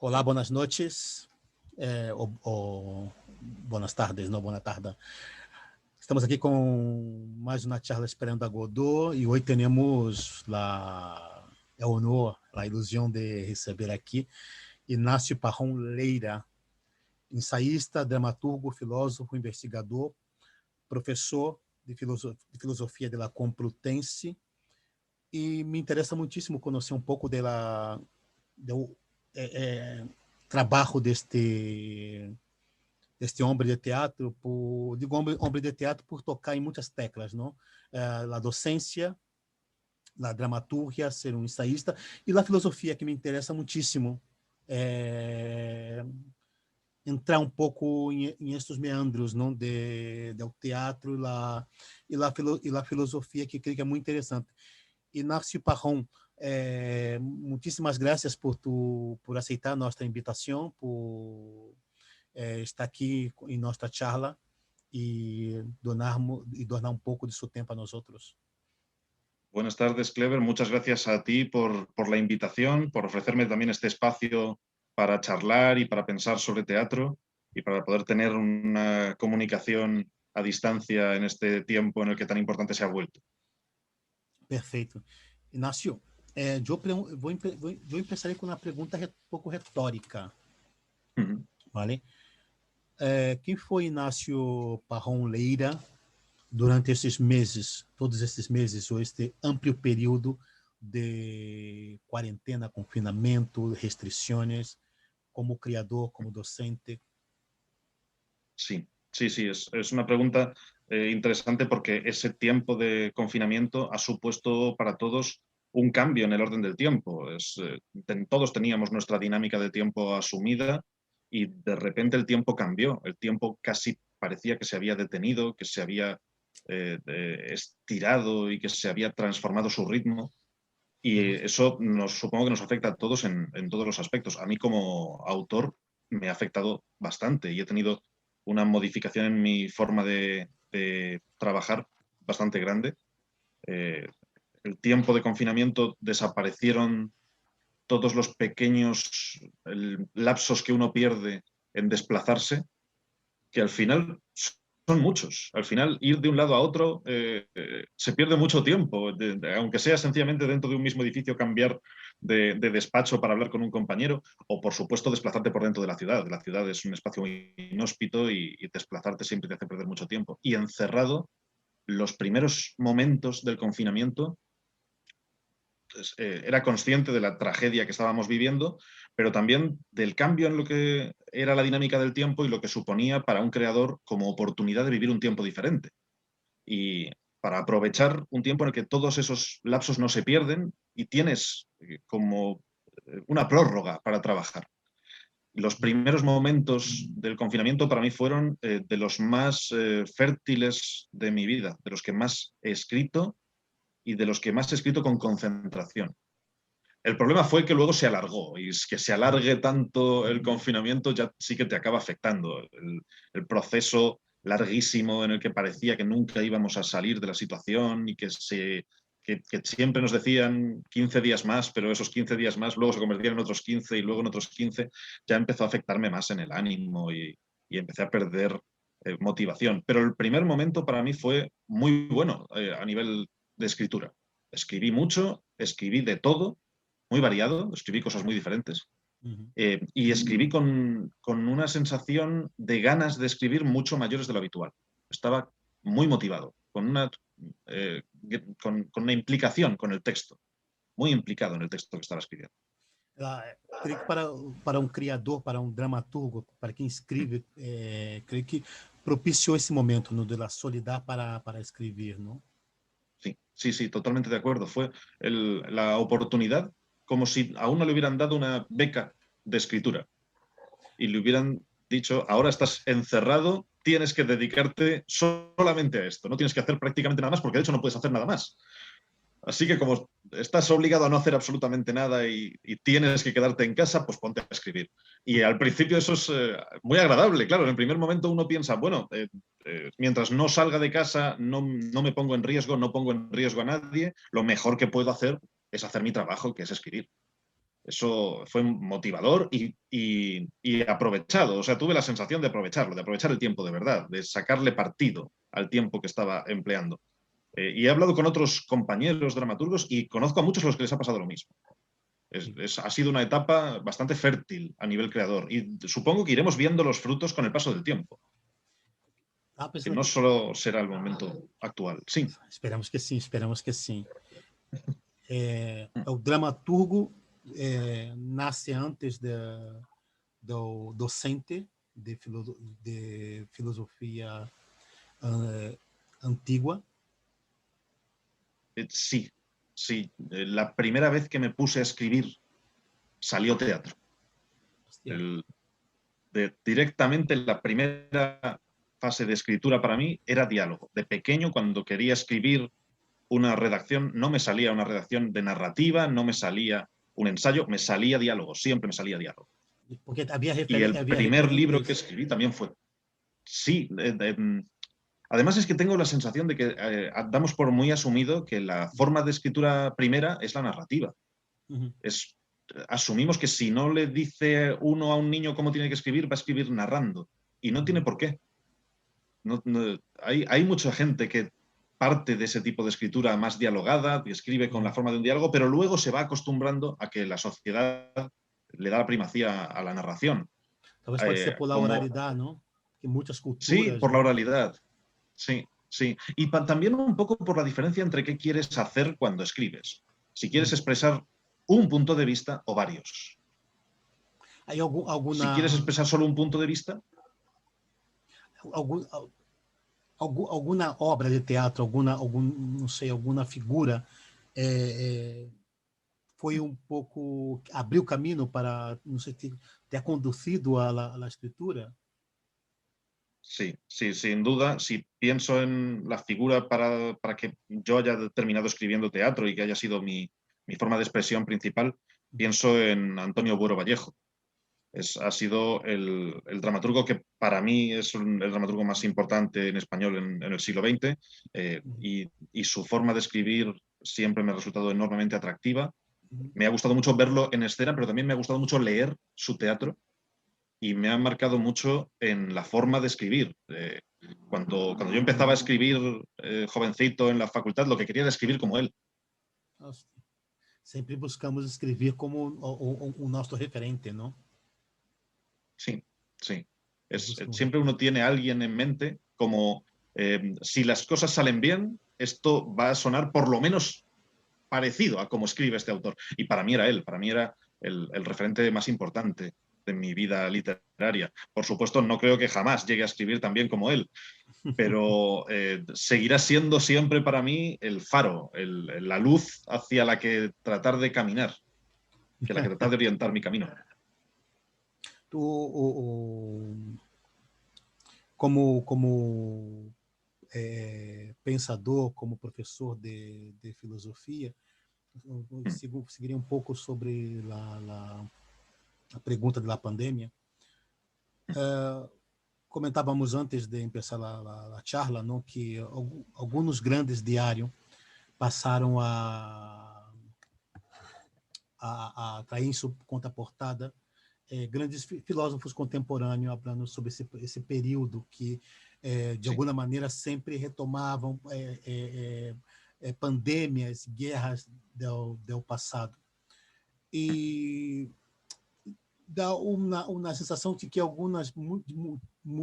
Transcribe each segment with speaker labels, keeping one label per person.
Speaker 1: Olá, boas noites, ou boas tardes, não boa tarde. Estamos aqui com mais uma charla esperando a Godot e hoje temos o honor, a ilusão de receber aqui Inácio Parrón Leira, ensaísta, dramaturgo, filósofo, investigador, professor de filosofia da Complutense, e me interessa muitíssimo conhecer um pouco do trabalho deste homem de teatro, digo homem de teatro por tocar em muitas teclas, não? A docência, a dramaturgia, ser um ensaísta, e a filosofia, que me interessa muitíssimo. Entrar um pouco em estes meandros, não, do teatro e a filosofia, que creio que é muito interessante. Inácio Parrón, muitíssimas graças por aceitar nossa invitação, por estar aqui em nossa charla e donar um pouco de seu tempo a nós outros.
Speaker 2: Buenas tardes, Clever. Muchas gracias a ti por la invitación, por ofrecerme también este espacio para charlar y para pensar sobre teatro y para poder tener una comunicación a distancia en este tiempo en el que tan importante se ha vuelto.
Speaker 1: Perfeito. Inácio, eu começarei com uma pergunta um pouco retórica. Vale? Quem foi Inácio Parrón Leira durante esses meses, todos esses meses, ou este amplo período de quarentena, confinamento, restrições, como criador, como docente?
Speaker 2: Sí, es una pregunta interesante porque ese tiempo de confinamiento ha supuesto para todos un cambio en el orden del tiempo. Todos teníamos nuestra dinámica de tiempo asumida y de repente el tiempo cambió. El tiempo casi parecía que se había detenido, que se había estirado y que se había transformado su ritmo. Y eso supongo que nos afecta a todos en todos los aspectos. A mí como autor me ha afectado bastante y he tenido una modificación en mi forma de trabajar bastante grande. El tiempo de confinamiento desaparecieron todos los pequeños lapsos que uno pierde en desplazarse, que al final son muchos. Al final, ir de un lado a otro se pierde mucho tiempo, aunque sea sencillamente dentro de un mismo edificio cambiar de despacho para hablar con un compañero, o por supuesto desplazarte por dentro de la ciudad. La ciudad es un espacio muy inhóspito y desplazarte siempre te hace perder mucho tiempo. Y encerrado, los primeros momentos del confinamiento, era consciente de la tragedia que estábamos viviendo, pero también del cambio en lo que era la dinámica del tiempo y lo que suponía para un creador como oportunidad de vivir un tiempo diferente. Y para aprovechar un tiempo en el que todos esos lapsos no se pierden y tienes como una prórroga para trabajar. Los primeros momentos del confinamiento para mí fueron de los más fértiles de mi vida, de los que más he escrito y de los que más he escrito con concentración. El problema fue que luego se alargó, y es que se alargue tanto el confinamiento ya sí que te acaba afectando. El proceso larguísimo en el que parecía que nunca íbamos a salir de la situación y que siempre nos decían 15 días más, pero esos 15 días más luego se convertían en otros 15 y luego en otros 15, ya empezó a afectarme más en el ánimo y empecé a perder motivación. Pero el primer momento para mí fue muy bueno a nivel de escritura. Escribí mucho, escribí de todo, muy variado, escribí cosas muy diferentes. Y escribí con una sensación de ganas de escribir mucho mayores de lo habitual. Estaba muy motivado, con una implicación con el texto, muy implicado en el texto que estaba escribiendo.
Speaker 1: Creio que para um criador, para um dramaturgo, para quem escreve, creio que propiciou esse momento, ¿no?, de la soledad para escrever, ¿no?
Speaker 2: Sí, totalmente de acuerdo. Fue la oportunidad, como si a uno le hubieran dado una beca de escritura y le hubieran dicho, ahora estás encerrado, tienes que dedicarte solamente a esto, no tienes que hacer prácticamente nada más, porque de hecho no puedes hacer nada más. Así que como estás obligado a no hacer absolutamente nada y tienes que quedarte en casa, pues ponte a escribir. Y al principio eso es muy agradable, claro. En el primer momento uno piensa, bueno, mientras no salga de casa, no me pongo en riesgo, no pongo en riesgo a nadie, lo mejor que puedo hacer es hacer mi trabajo, que es escribir. Eso fue motivador y aprovechado. O sea, tuve la sensación de aprovecharlo, de aprovechar el tiempo de verdad, de sacarle partido al tiempo que estaba empleando. Y he hablado con otros compañeros dramaturgos y conozco a muchos a los que les ha pasado lo mismo. Ha sido una etapa bastante fértil a nivel creador y supongo que iremos viendo los frutos con el paso del tiempo. Que no solo será el momento actual. Sí.
Speaker 1: Esperamos que sim, esperamos que sim. O dramaturgo nasce antes do docente de filosofia antigua.
Speaker 2: Sí, sí. La primera vez que me puse a escribir salió teatro. Directamente la primera fase de escritura para mí era diálogo. De pequeño, cuando quería escribir una redacción, no me salía una redacción de narrativa, no me salía un ensayo, me salía diálogo, siempre me salía diálogo.
Speaker 1: Porque
Speaker 2: y el primer libro que escribí también fue... Sí, además es que tengo la sensación de que damos por muy asumido que la forma de escritura primera es la narrativa. Asumimos que si no le dice uno a un niño cómo tiene que escribir, va a escribir narrando. Y no tiene por qué. Hay mucha gente que parte de ese tipo de escritura más dialogada, que escribe con la forma de un diálogo, pero luego se va acostumbrando a que la sociedad le da la primacía a la narración.
Speaker 1: Tal vez puede ser por la oralidad, ¿no? Que muchas culturas...
Speaker 2: Sí, por la oralidad. Sí, sí. Y también un poco por la diferencia entre qué quieres hacer cuando escribes. Si quieres expresar un punto de vista o varios.
Speaker 1: ¿Hay alguna...
Speaker 2: Si quieres expresar solo un punto de vista...
Speaker 1: alguna obra de teatro, não sei, alguma figura foi pouco, abriu caminho para, não sei, te ha conducido a la escritura?
Speaker 2: Sí, sí, sin duda. Si pienso en la figura para que yo haya terminado escribiendo teatro y que haya sido mi forma de expresión principal, pienso en Antonio Buero Vallejo. Ha sido el dramaturgo que para mí es el dramaturgo más importante en español en el siglo XX y su forma de escribir siempre me ha resultado enormemente atractiva. Me ha gustado mucho verlo en escena, pero también me ha gustado mucho leer su teatro y me ha marcado mucho en la forma de escribir. Cuando yo empezaba a escribir jovencito en la facultad, lo que quería era escribir como él.
Speaker 1: Siempre buscamos escribir como un nuestro referente, ¿no?
Speaker 2: Sí, sí. Siempre uno tiene a alguien en mente como si las cosas salen bien, esto va a sonar por lo menos parecido a cómo escribe este autor. Y para mí era él, para mí era el referente más importante de mi vida literaria. Por supuesto, no creo que jamás llegue a escribir tan bien como él, pero seguirá siendo siempre para mí el faro, la luz hacia la que tratar de caminar, hacia la que tratar de orientar mi camino.
Speaker 1: Tú, como pensador, como professor de filosofia, seguiria um pouco sobre a pergunta da pandemia. Comentávamos antes de começar a charla, não, que alguns grandes diários passaram a trair em sua conta portada grandes filósofos contemporâneos falando sobre esse período que, de alguma maneira, sempre retomavam pandemias, guerras do passado. E dá uma sensação de que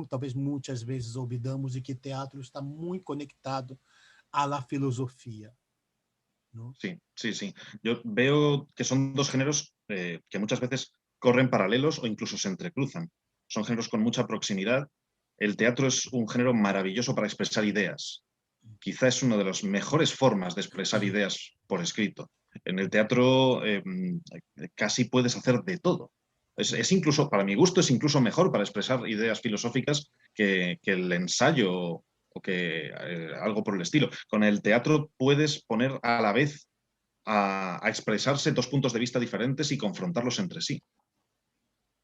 Speaker 1: talvez muitas vezes olvidamos de que teatro está muito conectado a la filosofía, ¿no?
Speaker 2: Sí, sí, sí. Yo veo que son dos géneros que muchas veces corren paralelos o incluso se entrecruzan. Son géneros con mucha proximidad. El teatro es un género maravilloso para expresar ideas. Quizá es una de las mejores formas de expresar ideas por escrito. En el teatro casi puedes hacer de todo. Es incluso, para mi gusto, es incluso mejor para expresar ideas filosóficas que el ensayo o que algo por el estilo. Con el teatro puedes poner a la vez a expresarse dos puntos de vista diferentes y confrontarlos entre sí.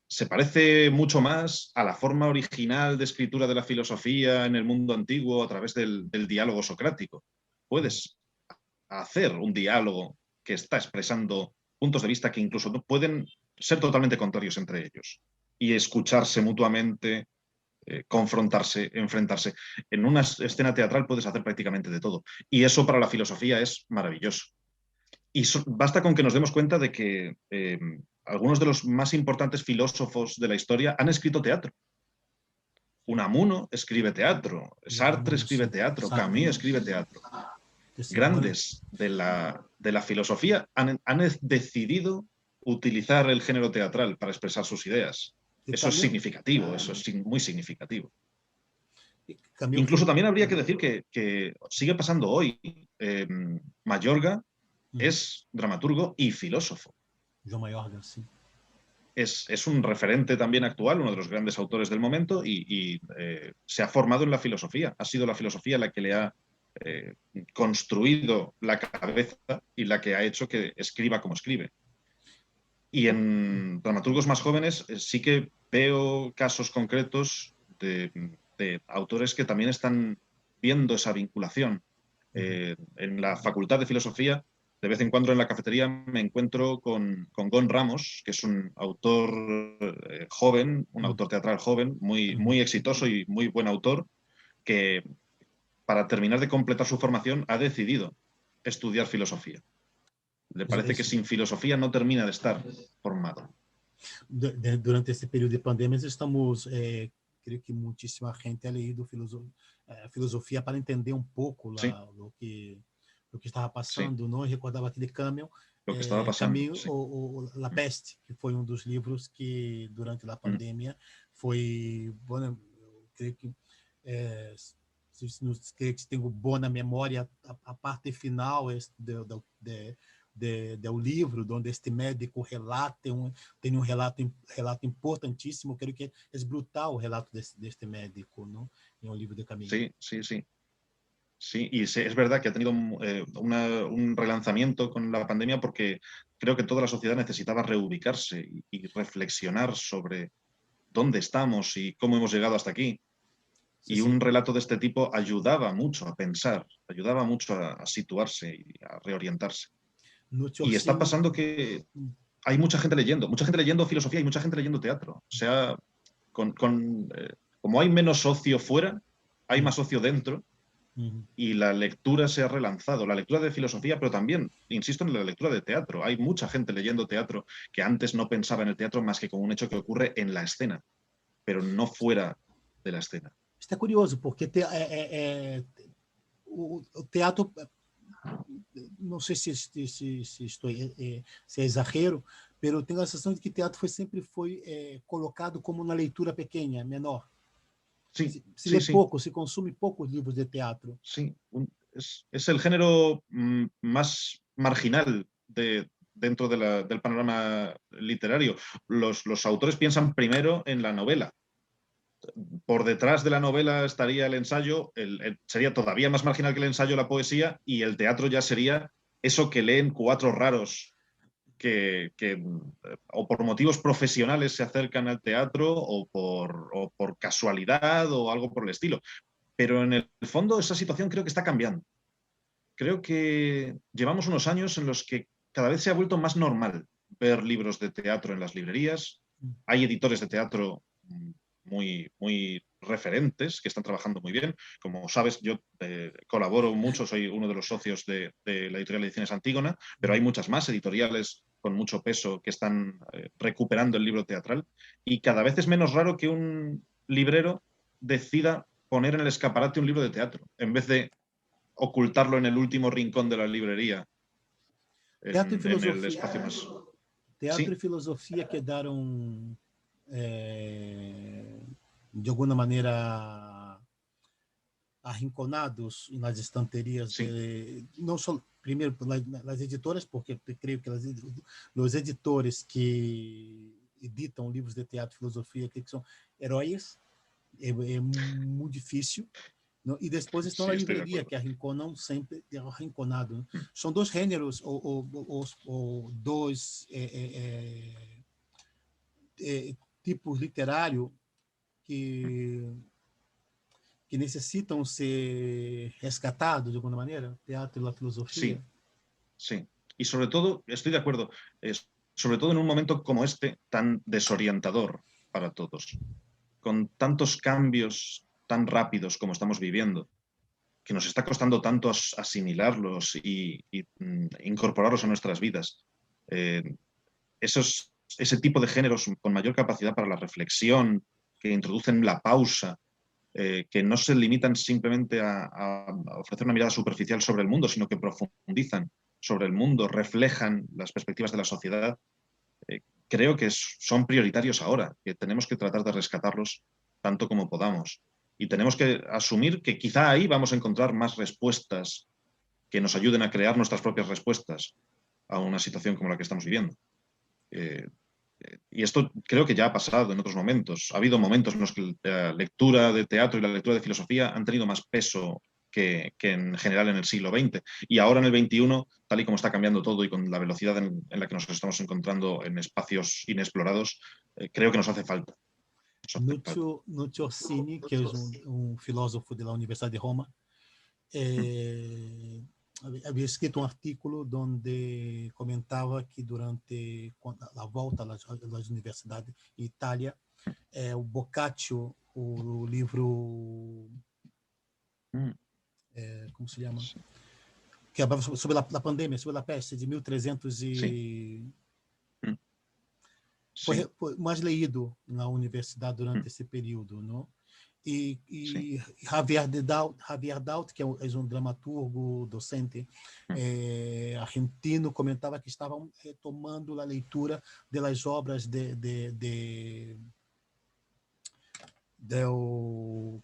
Speaker 2: Se parece mucho más a la forma original de escritura de la filosofía en el mundo antiguo a través del diálogo socrático. Puedes hacer un diálogo que está expresando puntos de vista que incluso no pueden ser totalmente contrarios entre ellos y escucharse mutuamente, confrontarse, enfrentarse. En una escena teatral puedes hacer prácticamente de todo. Y eso para la filosofía es maravilloso. Y basta con que nos demos cuenta de que algunos de los más importantes filósofos de la historia han escrito teatro. Unamuno escribe teatro, Sartre escribe teatro, Camus escribe teatro. Grandes de la filosofía han decidido utilizar el género teatral para expresar sus ideas. Eso es significativo, eso es muy significativo. Incluso también habría que decir que sigue pasando hoy. Mayorga es dramaturgo y filósofo.
Speaker 1: João Mayorga, sí.
Speaker 2: Es un referente también actual, uno de los grandes autores del momento, y se ha formado en la filosofía. Ha sido la filosofía la que le ha construido la cabeza y la que ha hecho que escriba como escribe. Y en dramaturgos más jóvenes sí que veo casos concretos de autores que también están viendo esa vinculación. En la Facultad de Filosofía, de vez en cuando en la cafetería me encuentro con Gon Ramos, que es un autor joven, un autor teatral joven, muy exitoso y muy buen autor, que para terminar de completar su formación ha decidido estudiar filosofía. Le parece que sin filosofía no termina de estar formado.
Speaker 1: Durante esse período de pandemia, estamos, creio que muitíssima gente ha leído filosofia para entender um pouco lá do que estava passando, não? Eu recordava aquele Camus, Camus, La Peste, que foi um dos livros que durante a pandemia foi, bueno, creio que creio que tenho boa na memória a parte final do livro, onde este médico relata, tem um relato importantíssimo, creio que é brutal o relato deste médico, não? Em um livro de Camus.
Speaker 2: Sí. Sí, y es verdad que ha tenido un relanzamiento con la pandemia porque creo que toda la sociedad necesitaba reubicarse y reflexionar sobre dónde estamos y cómo hemos llegado hasta aquí. Y un relato de este tipo ayudaba mucho a pensar, ayudaba mucho a situarse y a reorientarse. Y está pasando que hay mucha gente leyendo filosofía y mucha gente leyendo teatro. O sea, como hay menos socio fuera, hay más socio dentro. Y la lectura se ha relanzado, la lectura de filosofía, pero también, insisto, en la lectura de teatro. Hay mucha gente leyendo teatro que antes no pensaba en el teatro más que como un hecho que ocurre en la escena, pero no fuera de la escena.
Speaker 1: Está curioso, porque o teatro, não sei se estou se é exagero, mas eu tenho a sensação de que teatro sempre foi colocado como uma leitura pequena, menor.
Speaker 2: Sí,
Speaker 1: se lê pouco, se consome poucos livros de teatro.
Speaker 2: Sí, es el género más marginal dentro del panorama literario. Los autores piensan primero en la novela. Por detrás de la novela estaría el ensayo, sería todavía más marginal que el ensayo la poesía, y el teatro ya sería eso que leen cuatro raros que o por motivos profesionales se acercan al teatro o por casualidad o algo por el estilo. Pero en el fondo esa situación creo que está cambiando. Creo que llevamos unos años en los que cada vez se ha vuelto más normal ver libros de teatro en las librerías. Hay editores de teatro muy referentes que están trabajando muy bien. Como sabes, yo colaboro mucho, soy uno de los socios de la editorial Ediciones Antígona, pero hay muchas más editoriales con mucho peso que están recuperando el libro teatral, y cada vez es menos raro que un librero decida poner en el escaparate un libro de teatro, en vez de ocultarlo en el último rincón de la librería.
Speaker 1: Teatro e filosofia.
Speaker 2: En el espacio más...
Speaker 1: Teatro e filosofia quedaram, de alguma maneira, arrinconados nas estanterias, não só, primeiro, nas editoras, porque creio que os editores que editam livros de teatro e filosofia, que são heróis, é muito difícil. Não? E depois estão na livraria, que arrinconam sempre, arrinconado. Né? São dois gêneros, ou dois tipos literários que necessitam ser resgatados de alguma maneira, teatro e a filosofia.
Speaker 2: Sí. Y sobre todo, estoy de acuerdo, sobre todo en un momento como este, tan desorientador para todos, con tantos cambios tan rápidos como estamos viviendo, que nos está costando tanto asimilarlos y incorporarlos a nuestras vidas. Eh, ese tipo de géneros con mayor capacidad para la reflexión, que introducen la pausa, que no se limitan simplemente a ofrecer una mirada superficial sobre el mundo, sino que profundizan sobre el mundo, reflejan las perspectivas de la sociedad, creo que son prioritarios ahora, que tenemos que tratar de rescatarlos tanto como podamos. Y tenemos que asumir que quizá ahí vamos a encontrar más respuestas que nos ayuden a crear nuestras propias respuestas a una situación como la que estamos viviendo. Y esto creo que ya ha pasado en otros momentos. Ha habido momentos en los que la lectura de teatro y la lectura de filosofía han tenido más peso que en general en el siglo XX. Y ahora en el XXI, tal y como está cambiando todo y con la velocidad en la que nos estamos encontrando en espacios inexplorados, creo que nos hace falta.
Speaker 1: Nuccio Orsini, que é filósofo da Universidade de Roma, havia escrito um artículo onde comentava que durante a volta às universidades em Itália, o Boccaccio, o livro, como se chama? Que falava sobre a pandemia, sobre a peste de 1300 e... Foi mais lido na universidade durante esse período, não? E Javier Daut, que é um dramaturgo, docente argentino, comentava que estavam retomando a leitura das obras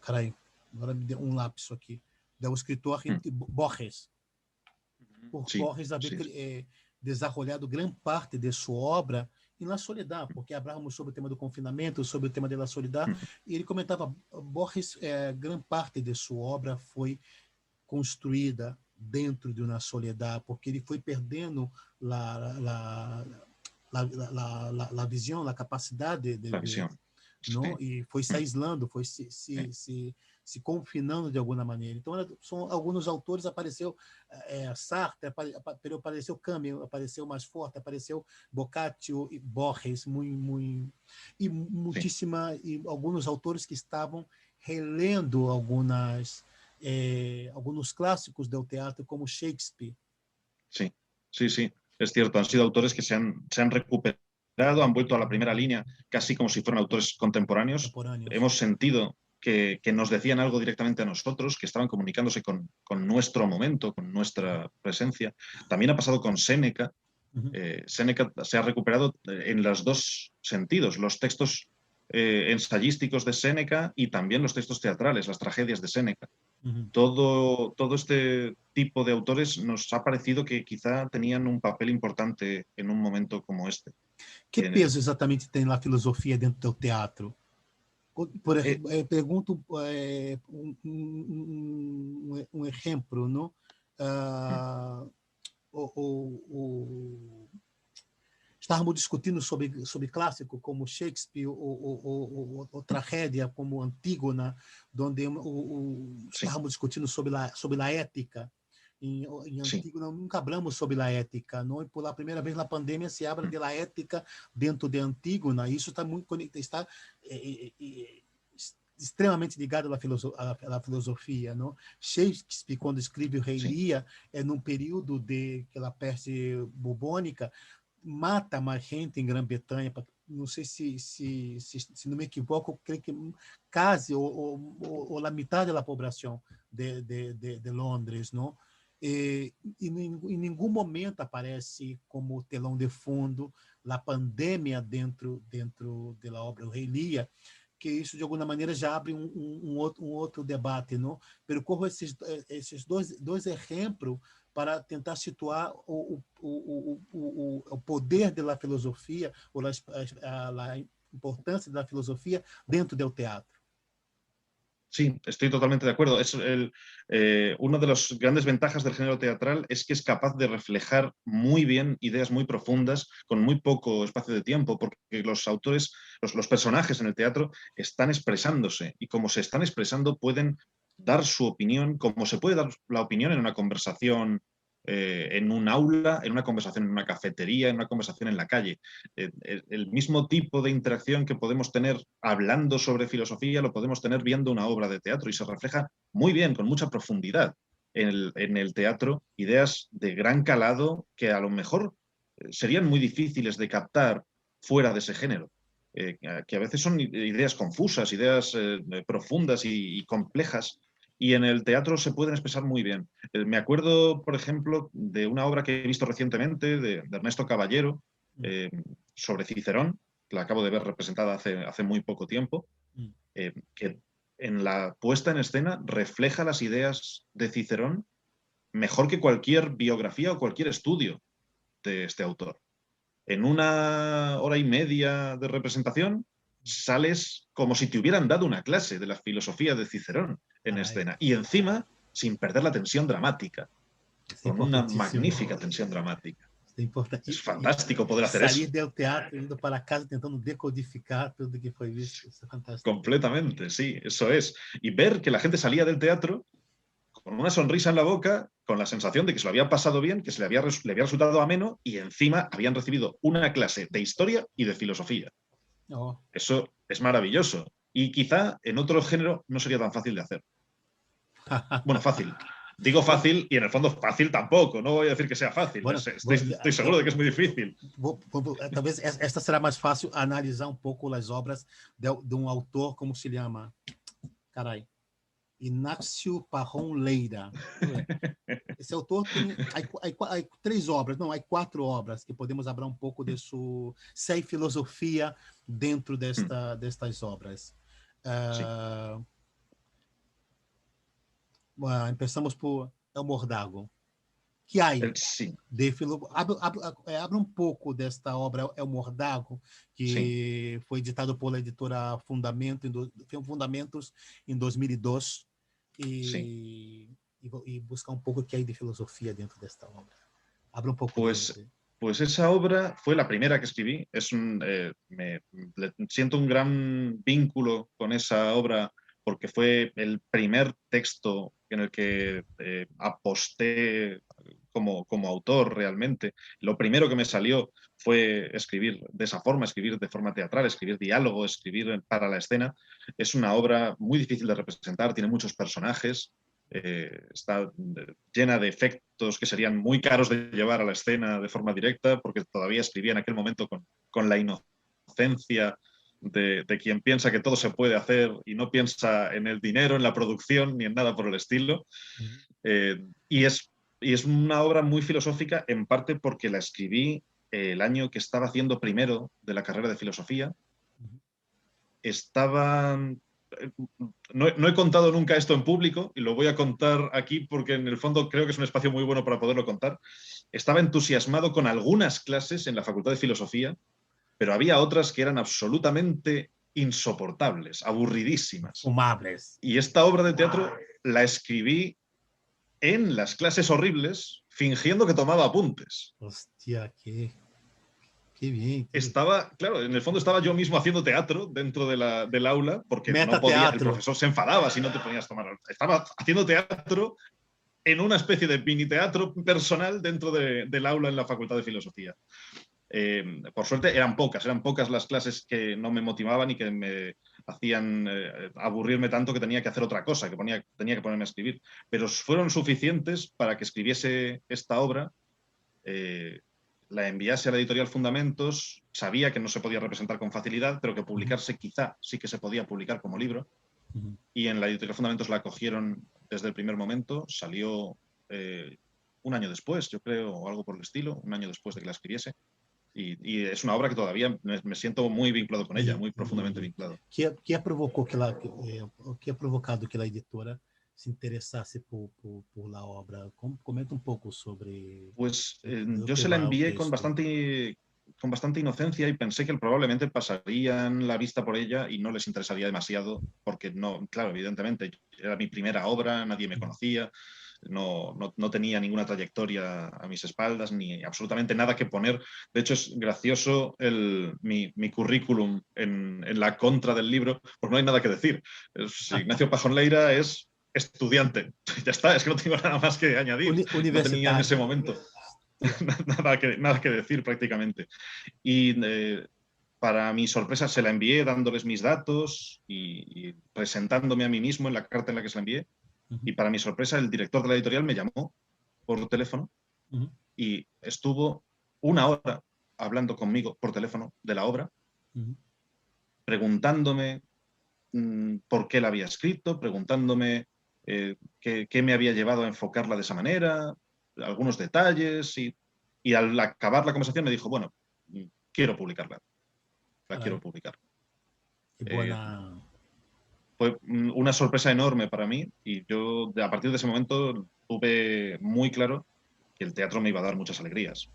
Speaker 1: carai, agora me deu um lapso aqui, do escritor Borges. Por Borges haver desenvolvido grande parte de sua obra e na solidão, porque falávamos sobre o tema do confinamento, sobre o tema da solidão, e ele comentava, Borges, grande parte de sua obra foi construída dentro de uma solidão, porque ele foi perdendo a visão, a capacidade de não? E foi se aislando, foi se confinando de alguma maneira. Então, são alguns autores, apareceu Sartre, apareceu Camus, apareceu mais forte, apareceu Boccaccio e Borges, e muitíssima, e alguns autores que estavam relendo alguns clássicos do teatro, como Shakespeare.
Speaker 2: Sí, sí, sí, es cierto. Han sido autores que se han recuperado, han vuelto a la primera línea, casi como si fueran autores contemporáneos. Hemos sentido que nos decían algo directamente a nosotros, que estaban comunicándose con nuestro momento, con nuestra presencia. También ha pasado con Séneca. Séneca se ha recuperado en los dos sentidos, los textos ensayísticos de Séneca y también los textos teatrales, las tragedias de Séneca. Todo este tipo de autores nos ha parecido que quizá tenían un papel importante en un momento como este.
Speaker 1: Que peso exatamente tem a filosofia dentro do teatro? Pergunto um exemplo, não? Estávamos discutindo sobre clássico como Shakespeare ou tragédia como Antígona, onde estávamos discutindo sobre a ética. Em Antígona nunca falamos sobre a ética, não? E pela primeira vez na pandemia se habla da ética dentro de Antígona. Isso está muito conectado, está extremamente ligado à filosofia, não? Shakespeare, quando escreve o Rei Lear, num período daquela peste bubônica, mata mais gente em Grã-Bretanha, não sei se não me equivoco, creio que quase ou a metade da população de Londres, não? E em nenhum momento aparece como telão de fundo a pandemia dentro da obra do Rei Lear, que isso de alguma maneira já abre um outro debate, não? Percorro esses dois exemplos para tentar situar o poder da filosofia ou a importância da filosofia dentro do teatro.
Speaker 2: Sí, estoy totalmente de acuerdo. Una de las grandes ventajas del género teatral es que es capaz de reflejar muy bien ideas muy profundas con muy poco espacio de tiempo, porque los autores, los personajes en el teatro están expresándose y como se están expresando pueden dar su opinión, como se puede dar la opinión en una conversación en un aula, en una conversación en una cafetería, en una conversación en la calle. El mismo tipo de interacción que podemos tener hablando sobre filosofía lo podemos tener viendo una obra de teatro y se refleja muy bien, con mucha profundidad en el teatro, ideas de gran calado que a lo mejor serían muy difíciles de captar fuera de ese género. Que a veces son ideas confusas, ideas profundas y complejas, y en el teatro se pueden expresar muy bien. Me acuerdo, por ejemplo, de una obra que he visto recientemente de Ernesto Caballero eh, sobre Cicerón, que la acabo de ver representada hace muy poco tiempo, que en la puesta en escena refleja las ideas de Cicerón mejor que cualquier biografía o cualquier estudio de este autor. En una hora y media de representación sales como si te hubieran dado una clase de la filosofía de Cicerón en escena. Y encima, sin perder la tensión dramática, con una magnífica tensión dramática.
Speaker 1: É importante.
Speaker 2: Es fantástico poder hacer
Speaker 1: salir
Speaker 2: eso.
Speaker 1: del teatro, indo para casa, tentando decodificar tudo que foi visto. Isso é fantástico.
Speaker 2: Completamente, sí, eso es. Y ver que la gente salía del teatro con una sonrisa en la boca, con la sensación de que se lo había pasado bien, que le había resultado ameno y encima habían recibido una clase de historia y de filosofía.
Speaker 1: Oh.
Speaker 2: Eso es maravilloso. Y quizá en otro género no sería tan fácil de hacer. Bueno, fácil. Digo fácil y en el fondo fácil tampoco. No voy a decir que sea fácil.
Speaker 1: Bueno,
Speaker 2: estoy seguro de que es muy difícil.
Speaker 1: Talvez esta será mais fácil analisar um pouco as obras de um autor, como se chama? Carai. Inácio Parron Leira. Esse autor tem há 3 obras, não, há 4 obras que podemos abrir um pouco de sua sei filosofia dentro destas obras. Começamos por El Mordago. Que há de abre um pouco desta obra El Mordago, que foi editado pela editora Fundamentos em 2002, e buscar um pouco o que há de filosofia dentro desta obra. Abre um pouco.
Speaker 2: Pues esa obra fue la primera que escribí. Siento un gran vínculo con esa obra porque fue el primer texto en el que aposté como autor realmente. Lo primero que me salió fue escribir de esa forma, escribir de forma teatral, escribir diálogo, escribir para la escena. Es una obra muy difícil de representar, tiene muchos personajes, está llena de efectos que serían muy caros de llevar a la escena de forma directa, porque todavía escribía en aquel momento con la inocencia de quien piensa que todo se puede hacer y no piensa en el dinero, en la producción, ni en nada por el estilo. Y es una obra muy filosófica, en parte porque la escribí el año que estaba haciendo primero de la carrera de filosofía. No he contado nunca esto en público y lo voy a contar aquí porque en el fondo creo que es un espacio muy bueno para poderlo contar. Estaba entusiasmado con algunas clases en la Facultad de Filosofía, pero había otras que eran absolutamente insoportables, aburridísimas.
Speaker 1: Fumables.
Speaker 2: Y esta obra de teatro la escribí en las clases horribles, fingiendo que tomaba apuntes.
Speaker 1: Hostia, qué bien.
Speaker 2: Claro, en el fondo estaba yo mismo haciendo teatro dentro del aula, porque no podía, el profesor se enfadaba si no te ponías a tomar. Estaba haciendo teatro en una especie de mini teatro personal dentro del aula en la Facultad de Filosofía. Por suerte eran pocas las clases que no me motivaban y que me hacían aburrirme tanto que tenía que hacer otra cosa, que tenía que ponerme a escribir. Pero fueron suficientes para que escribiese esta obra, la enviase a la editorial Fundamentos, sabía que no se podía representar con facilidad, pero que publicarse quizá sí que se podía publicar como libro. Y en la editorial Fundamentos la acogieron desde el primer momento, salió un año después, yo creo, o algo por el estilo, un año después de que la escribiese. Y es una obra que todavía me siento muy vinculado con ella, muy profundamente vinculado.
Speaker 1: ¿Qué ha provocado que la editora se interesase por la obra? Comenta un poco sobre...
Speaker 2: Pues yo se la envié con bastante inocencia y pensé que probablemente pasarían la vista por ella y no les interesaría demasiado, porque no, claro, evidentemente, era mi primera obra, nadie me conocía. No tenía ninguna trayectoria a mis espaldas, ni absolutamente nada que poner. De hecho, es gracioso mi currículum en la contra del libro, porque no hay nada que decir. Ignacio Pajón Leira es estudiante. Ya está, es que no tengo nada más que añadir. No tenía en ese momento nada que decir prácticamente. Y para mi sorpresa se la envié dándoles mis datos y presentándome a mí mismo en la carta en la que se la envié. Y para mi sorpresa el director de la editorial me llamó por teléfono y estuvo 1 hora hablando conmigo por teléfono de la obra, preguntándome por qué la había escrito, preguntándome qué me había llevado a enfocarla de esa manera, algunos detalles, y al acabar la conversación me dijo, bueno, quiero publicarla, quiero publicar.
Speaker 1: Qué buena.
Speaker 2: Fue una sorpresa enorme para mí y yo a partir de ese momento tuve muy claro que el teatro me iba a dar muchas alegrías.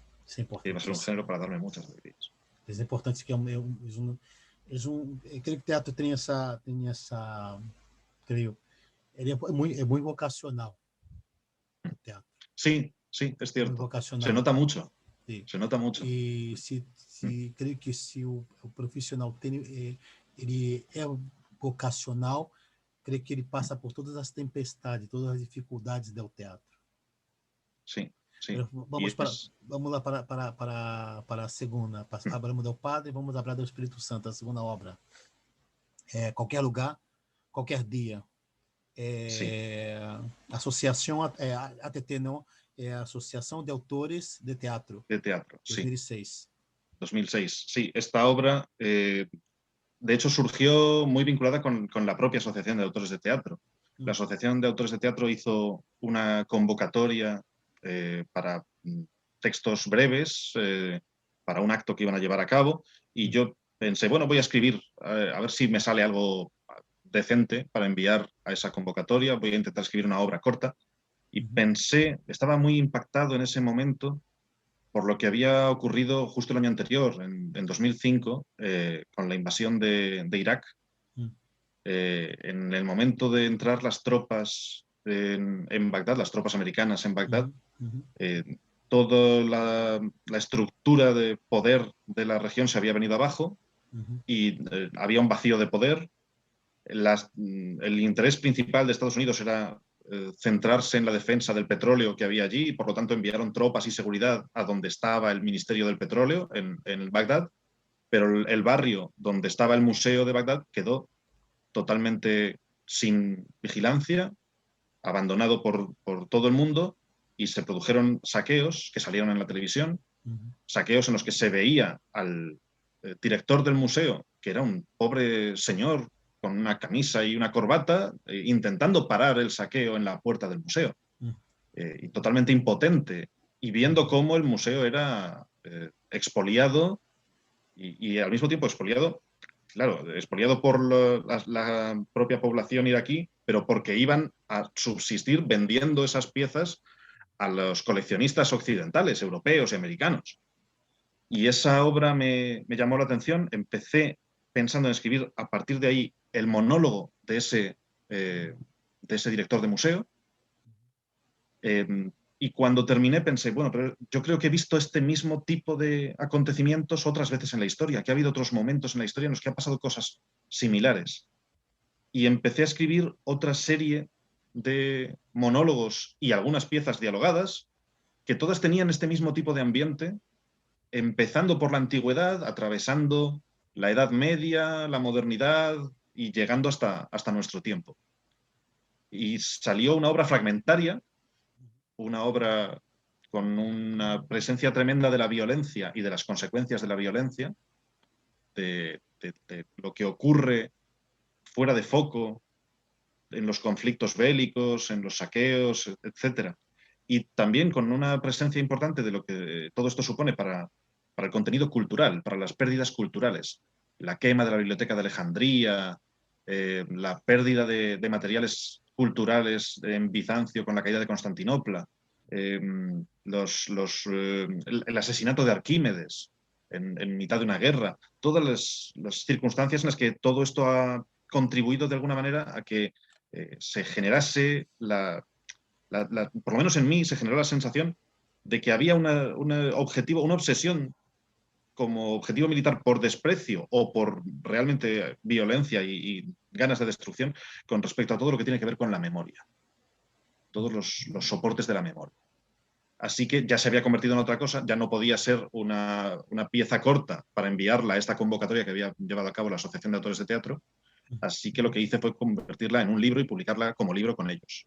Speaker 2: Que iba a ser un género para darme muchas alegrías.
Speaker 1: Es importante que creo que el teatro tiene esa creo, es muy vocacional el teatro.
Speaker 2: Sí, es cierto.
Speaker 1: Muy vocacional.
Speaker 2: Se nota mucho.
Speaker 1: Sí.
Speaker 2: Se nota mucho.
Speaker 1: Y creo que si el profesional ele é vocacional, creio que ele passa por todas as tempestades, todas as dificuldades do teatro.
Speaker 2: Sí.
Speaker 1: Pero vamos lá para a segunda. Hablamos do Padre, vamos falar do Espírito Santo, a segunda obra. Qualquer lugar, qualquer dia. Associação ATT, não? Asociación de Autores de Teatro.
Speaker 2: De Teatro,
Speaker 1: 2006.
Speaker 2: Sí. 2006, sí. Esta obra, de hecho, surgió muy vinculada con la propia Asociación de Autores de Teatro. La Asociación de Autores de Teatro hizo una convocatoria para textos breves, para un acto que iban a llevar a cabo, y yo pensé, bueno, voy a escribir, a ver si me sale algo decente para enviar a esa convocatoria, voy a intentar escribir una obra corta. Y pensé, estaba muy impactado en ese momento por lo que había ocurrido justo el año anterior, en 2005, con la invasión de Irak. En el momento de entrar las tropas en Bagdad, las tropas americanas en Bagdad, toda la estructura de poder de la región se había venido abajo y había un vacío de poder. El interés principal de Estados Unidos era centrarse en la defensa del petróleo que había allí y por lo tanto enviaron tropas y seguridad a donde estaba el Ministerio del Petróleo, en Bagdad, pero el barrio donde estaba el Museo de Bagdad quedó totalmente sin vigilancia, abandonado por todo el mundo, y se produjeron saqueos que salieron en la televisión, saqueos en los que se veía al director del museo, que era un pobre señor con una camisa y una corbata, intentando parar el saqueo en la puerta del museo, y totalmente impotente, y viendo cómo el museo era expoliado y al mismo tiempo expoliado, claro, expoliado por la propia población iraquí, pero porque iban a subsistir vendiendo esas piezas a los coleccionistas occidentales, europeos y americanos. Y esa obra me llamó la atención. Empecé pensando en escribir a partir de ahí el monólogo de ese director de museo. Y cuando terminé pensé, bueno, pero yo creo que he visto este mismo tipo de acontecimientos otras veces en la historia, que ha habido otros momentos en la historia en los que han pasado cosas similares. Y empecé a escribir otra serie de monólogos y algunas piezas dialogadas que todas tenían este mismo tipo de ambiente, empezando por la antigüedad, atravesando la Edad Media, la modernidad y llegando hasta nuestro tiempo. Y salió una obra fragmentaria, una obra con una presencia tremenda de la violencia y de las consecuencias de la violencia, de lo que ocurre fuera de foco en los conflictos bélicos, en los saqueos, etc. Y también con una presencia importante de lo que todo esto supone para el contenido cultural, para las pérdidas culturales. La quema de la Biblioteca de Alejandría, la pérdida de materiales culturales en Bizancio con la caída de Constantinopla, el asesinato de Arquímedes en mitad de una guerra, todas las circunstancias en las que todo esto ha contribuido de alguna manera a que se generase por lo menos en mí se generó la sensación de que había un objetivo, una obsesión como objetivo militar por desprecio o por realmente violencia y ganas de destrucción con respecto a todo lo que tiene que ver con la memoria, todos los soportes de la memoria. Así que ya se había convertido en otra cosa, ya no podía ser una pieza corta para enviarla a esta convocatoria que había llevado a cabo la Asociación de Autores de Teatro, así que lo que hice fue convertirla en un libro y publicarla como libro con ellos.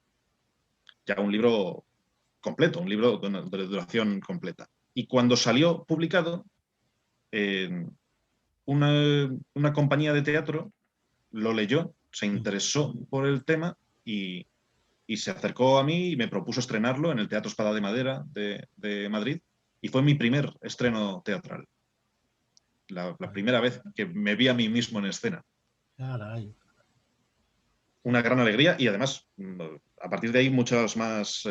Speaker 2: Ya un libro completo, un libro de duración completa. Y cuando salió publicado, una compañía de teatro lo leyó, se interesó por el tema y se acercó a mí y me propuso estrenarlo en el Teatro Espada de Madera de Madrid, y fue mi primer estreno teatral. La primera vez que me vi a mí mismo en escena.
Speaker 1: Caralho.
Speaker 2: Una gran alegría y además, a partir de ahí, muchos más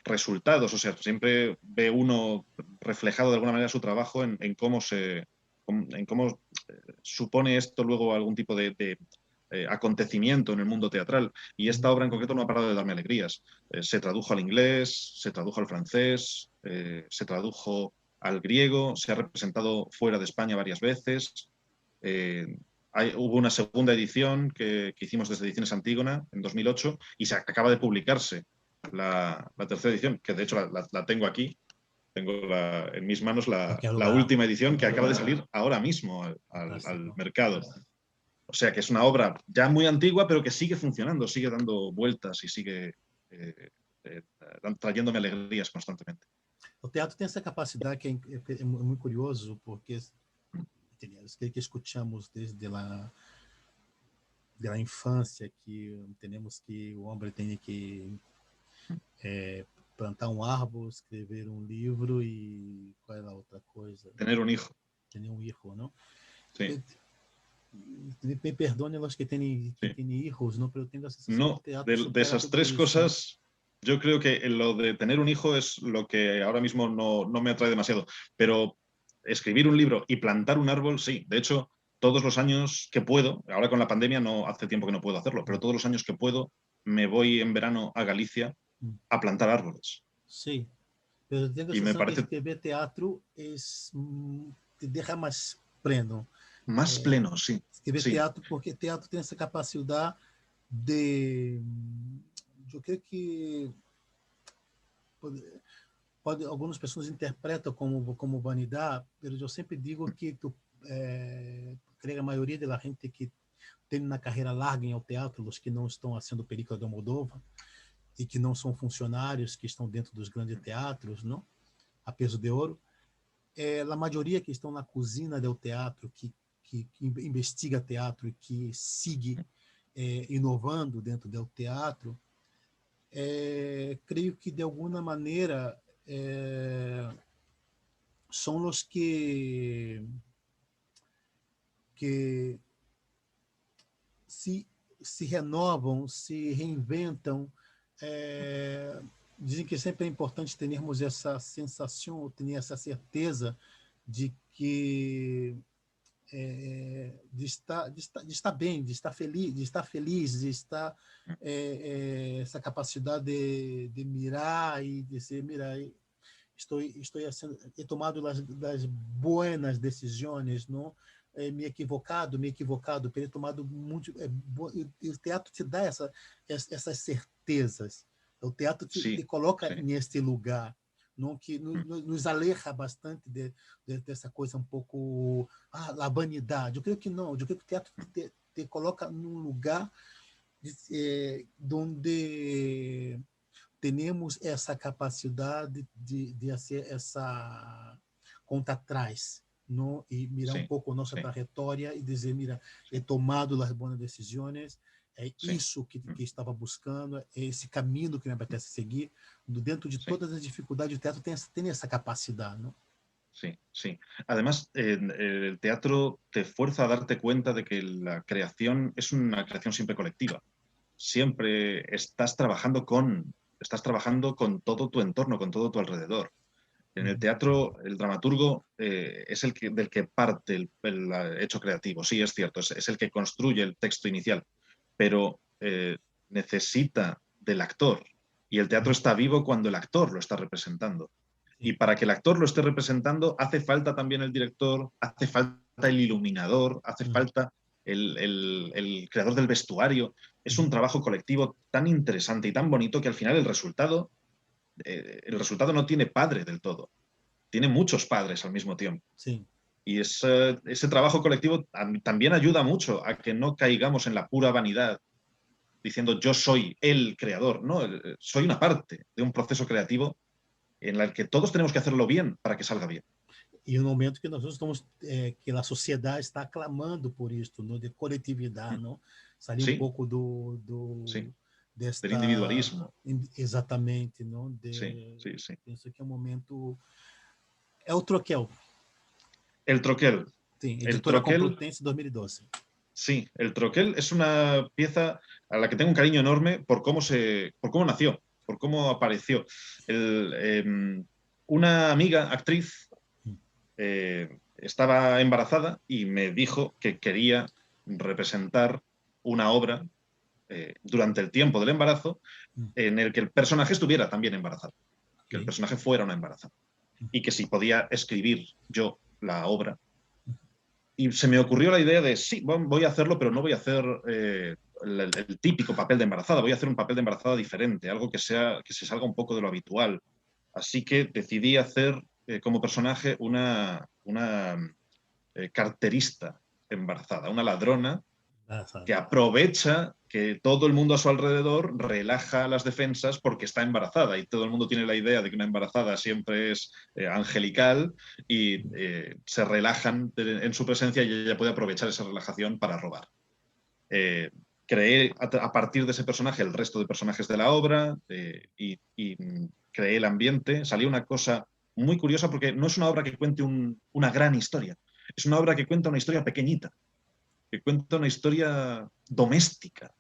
Speaker 2: resultados. O sea, siempre ve uno reflejado de alguna manera su trabajo en cómo supone esto luego algún tipo de acontecimiento en el mundo teatral. Y esta obra en concreto no ha parado de darme alegrías. Se tradujo al inglés, se tradujo al francés, se tradujo al griego, se ha representado fuera de España varias veces. Hubo una segunda edición que hicimos desde Ediciones Antígona en 2008 y se acaba de publicarse la tercera edición, que de hecho la tengo aquí. Tengo en mis manos la última edición que acaba de salir ahora mismo al mercado. O sea que es una obra ya muy antigua, pero que sigue funcionando, sigue dando vueltas y sigue trayéndome alegrías constantemente.
Speaker 1: O teatro tem essa capacidade que é muito curioso, porque que escutamos desde a infância, que entendemos que o homem tem que plantar um árvore, escrever um livro e qual é a outra coisa?
Speaker 2: Tener un hijo.
Speaker 1: Tener um hijo, não?
Speaker 2: Sí.
Speaker 1: Me perdone los que tienen hijos, ¿no? Pero tengo la sensación
Speaker 2: No,
Speaker 1: que el teatro
Speaker 2: de esas tres cosas, yo creo que lo de tener un hijo es lo que ahora mismo no me atrae demasiado. Pero escribir un libro y plantar un árbol, sí. De hecho, todos los años que puedo, ahora con la pandemia no hace tiempo que no puedo hacerlo, pero todos los años que puedo, me voy en verano a Galicia a plantar árboles.
Speaker 1: Sí, pero tengo la sensación que escribir teatro te deja más pleno.
Speaker 2: Más pleno, sí.
Speaker 1: Escrever teatro, porque teatro tem essa capacidade de... Eu creio que algumas pessoas interpretam como vanidade, mas eu sempre digo que creio que a maioria da gente que tem uma carreira larga em teatro, os que não estão sendo película de Almodóvar e que não são funcionários, que estão dentro dos grandes teatros, não? A peso de ouro, a maioria que estão na cozinha do teatro, que investiga teatro e que sigue inovando dentro do teatro, creio que de alguma maneira são os que se renovam, se reinventam. Dizem que sempre é importante termos essa sensação, ter essa certeza de que de estar bem, de estar feliz, de estar essa capacidade de mirar e dizer, mira, estou he tomado as buenas decisões, não? Me equivocado, ter tomado muito. O teatro te dá essas certezas. O teatro te coloca neste lugar, não, que nos aleja bastante dessa coisa um pouco a vanidade. Eu creio que não. Eu creio que o teatro te coloca num lugar onde temos essa capacidade de fazer essa conta atrás, não? E mirar um pouco a nossa trajetória e dizer, mira, he tomado as boas decisões, isso que estava buscando, é esse caminho que me apetece seguir. Dentro de todas as dificuldades, o teatro tem essa capacidade, ¿no?
Speaker 2: Sí, sí. Además, el teatro te fuerza a darte cuenta de que la creación es una creación siempre colectiva. Siempre estás trabajando con todo tu entorno, con todo tu alrededor. En el teatro, el dramaturgo es del que parte el hecho creativo. Sí, es cierto, es el que construye el texto inicial, pero necesita del actor. Y el teatro está vivo cuando el actor lo está representando. Y para que el actor lo esté representando, hace falta también el director, hace falta el iluminador, hace falta el creador del vestuario. Es un trabajo colectivo tan interesante y tan bonito que al final el resultado no tiene padre del todo. Tiene muchos padres al mismo tiempo.
Speaker 1: Sí.
Speaker 2: Y ese trabajo colectivo también ayuda mucho a que no caigamos en la pura vanidad diciendo yo soy el creador, ¿no? Soy una parte de un proceso creativo en el que todos tenemos que hacerlo bien para que salga bien.
Speaker 1: E no momento que nós estamos, que a sociedade está clamando por isso, no, de coletividade, não? Sair
Speaker 2: Sí,
Speaker 1: pouco
Speaker 2: sí, del
Speaker 1: desta
Speaker 2: individualismo.
Speaker 1: exatamente, não?
Speaker 2: Sí, sí, sí.
Speaker 1: Penso que é um momento é o troquel.
Speaker 2: El troquel.
Speaker 1: Sim,
Speaker 2: El
Speaker 1: Editora
Speaker 2: troquel,
Speaker 1: Complutense 2012.
Speaker 2: sí, el troquel es una pieza a la que tengo un cariño enorme por cómo nació, por cómo apareció. Una amiga, actriz, estaba embarazada y me dijo que quería representar una obra durante el tiempo del embarazo en el que el personaje estuviera también embarazado, que el personaje fuera una embarazada y que si podía escribir yo la obra. Y se me ocurrió la idea de, sí, voy a hacerlo, pero no voy a hacer el típico papel de embarazada, voy a hacer un papel de embarazada diferente, algo que se salga un poco de lo habitual. Así que decidí hacer como personaje una carterista embarazada, una ladrona que aprovecha que todo el mundo a su alrededor relaja las defensas porque está embarazada y todo el mundo tiene la idea de que una embarazada siempre es angelical y se relajan en su presencia y ella puede aprovechar esa relajación para robar. Creé a partir de ese personaje el resto de personajes de la obra y creé el ambiente. Salió una cosa muy curiosa porque no es una obra que cuente una gran historia, es una obra que cuenta una historia pequeñita, que cuenta una historia doméstica.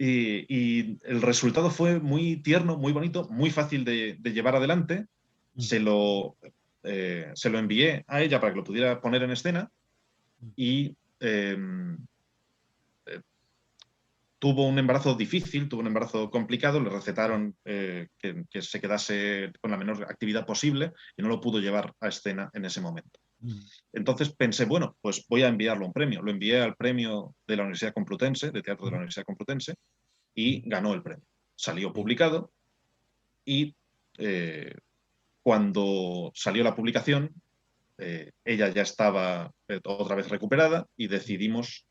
Speaker 2: Y el resultado fue muy tierno, muy bonito, muy fácil de llevar adelante. Se lo envié a ella para que lo pudiera poner en escena y tuvo un embarazo difícil, tuvo un embarazo complicado, le recetaron que se quedase con la menor actividad posible y no lo pudo llevar a escena en ese momento. Entonces pensé, bueno, pues voy a enviarlo a un premio. Lo envié al premio de la Universidad Complutense, de Teatro de la Universidad Complutense, y ganó el premio. Salió publicado y cuando salió la publicación, ella ya estaba otra vez recuperada y decidimos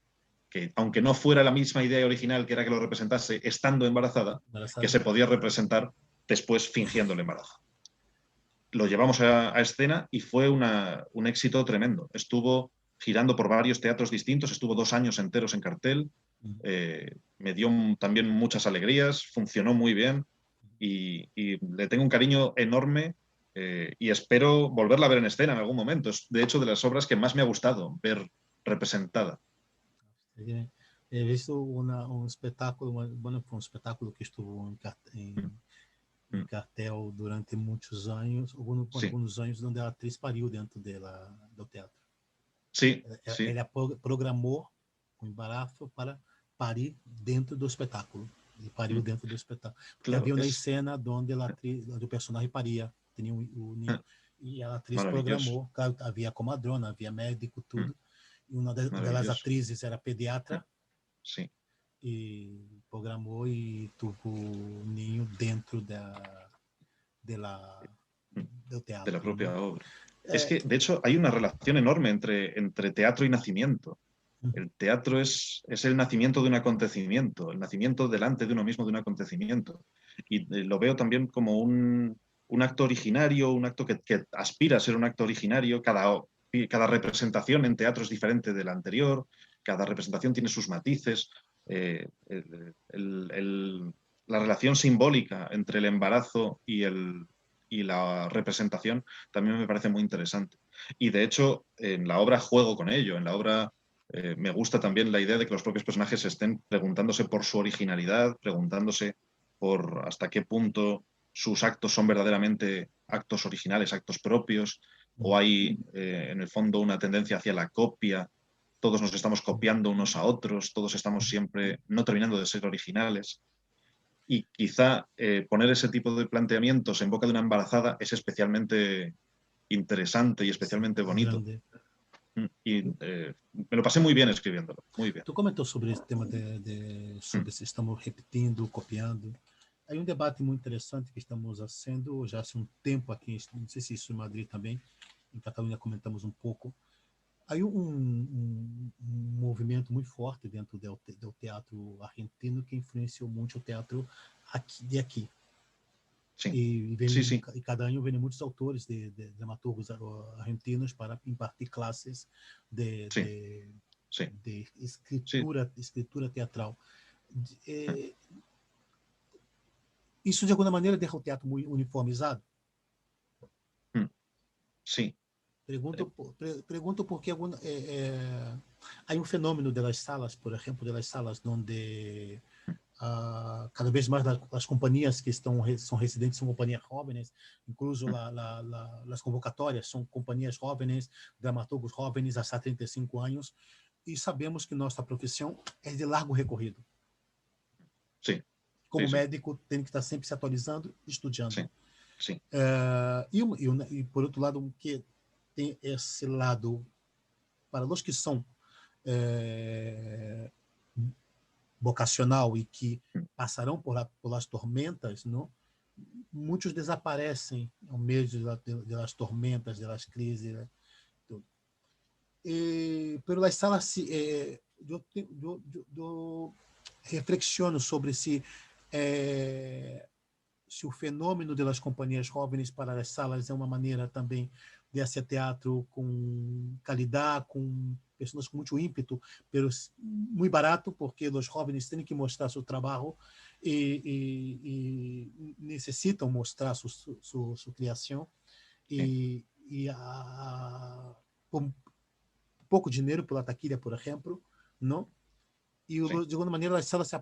Speaker 2: que, aunque no fuera la misma idea original, que era que lo representase estando embarazada, que se podía representar después fingiendo el embarazo. Lo llevamos a escena y fue un éxito tremendo. Estuvo girando por varios teatros distintos, estuvo 2 años enteros en cartel, me dio también muchas alegrías, funcionó muy bien y le tengo un cariño enorme y espero volverla a ver en escena en algún momento. Es, de hecho, de las obras que más me ha gustado ver representada.
Speaker 1: He visto espetáculo, bueno, fue un espetáculo que estuvo em cartel durante muitos anos, alguns anos, onde a atriz pariu dentro do teatro.
Speaker 2: Sí, sí.
Speaker 1: Ela programou o embaraço para parir dentro do espetáculo. E pariu dentro do espetáculo. Claro, havia uma cena onde o personagem paria, tinha o ninho, e a atriz programou, claro, havia comadrona, havia médico, tudo. E uma das atrizes era pediatra.
Speaker 2: Sí.
Speaker 1: E programou e tuvo o ninho dentro del teatro.
Speaker 2: De la propia obra. Es que, de hecho, hay una relación enorme entre teatro y nacimiento. El teatro es el nacimiento de un acontecimiento, el nacimiento delante de uno mismo de un acontecimiento. Y lo veo también como un acto originario, un acto que aspira a ser un acto originario. Cada representación en teatro es diferente de la anterior, cada representación tiene sus matices. La relación simbólica entre el embarazo y la representación también me parece muy interesante. Y de hecho, en la obra juego con ello. En la obra me gusta también la idea de que los propios personajes estén preguntándose por su originalidad, preguntándose por hasta qué punto sus actos son verdaderamente actos originales, actos propios, o hay en el fondo una tendencia hacia la copia. Todos nos estamos copiando unos a otros, todos estamos siempre no terminando de ser originales. Y quizá poner ese tipo de planteamientos en boca de una embarazada es especialmente interesante y especialmente bonito.
Speaker 1: grande.
Speaker 2: Y me lo pasé muy bien escribiéndolo, muy bien.
Speaker 1: Tu comentou sobre esse tema sobre se estamos repetindo, copiando. Aí um debate muito interessante que estamos fazendo já há um tempo aqui, não sei se isso em Madrid também, em Catalunha comentamos um pouco. Aí um movimento muito forte dentro do teatro argentino que influenciou muito o teatro aqui.
Speaker 2: Sí,
Speaker 1: E cada ano vêm muitos autores de dramaturgos argentinos para impartir classes de,
Speaker 2: sí,
Speaker 1: de,
Speaker 2: sí,
Speaker 1: de
Speaker 2: sí.
Speaker 1: escritura teatral. Isso, de alguma maneira, deixa o teatro muito uniformizado?
Speaker 2: Sí.
Speaker 1: Pergunto porque há um fenômeno das salas, por exemplo, das salas onde cada vez mais as companhias que são residentes são companhias jovens, incluso as convocatórias são companhias jovens, dramaturgos jovens hasta 35 anos, e sabemos que nossa profissão é de largo recorrido.
Speaker 2: Sí.
Speaker 1: Como
Speaker 2: Sí, sí.
Speaker 1: médico, tem que estar sempre se atualizando, estudando.
Speaker 2: Sí, sí.
Speaker 1: E por outro lado, que tem esse lado para os que são vocacional e que passarão pelas tormentas, não? Muitos desaparecem ao meio das tormentas, das crises. Né? Pelas salas, eu reflexiono sobre se o fenômeno das companhias jovens para as salas é uma maneira também de fazer teatro com qualidade, com pessoas com muito ímpeto, mas muito barato, porque os jovens têm que mostrar seu trabalho e necessitam mostrar sua criação e por pouco dinheiro pela taquilha, por exemplo, não? E, de alguma maneira, as salas se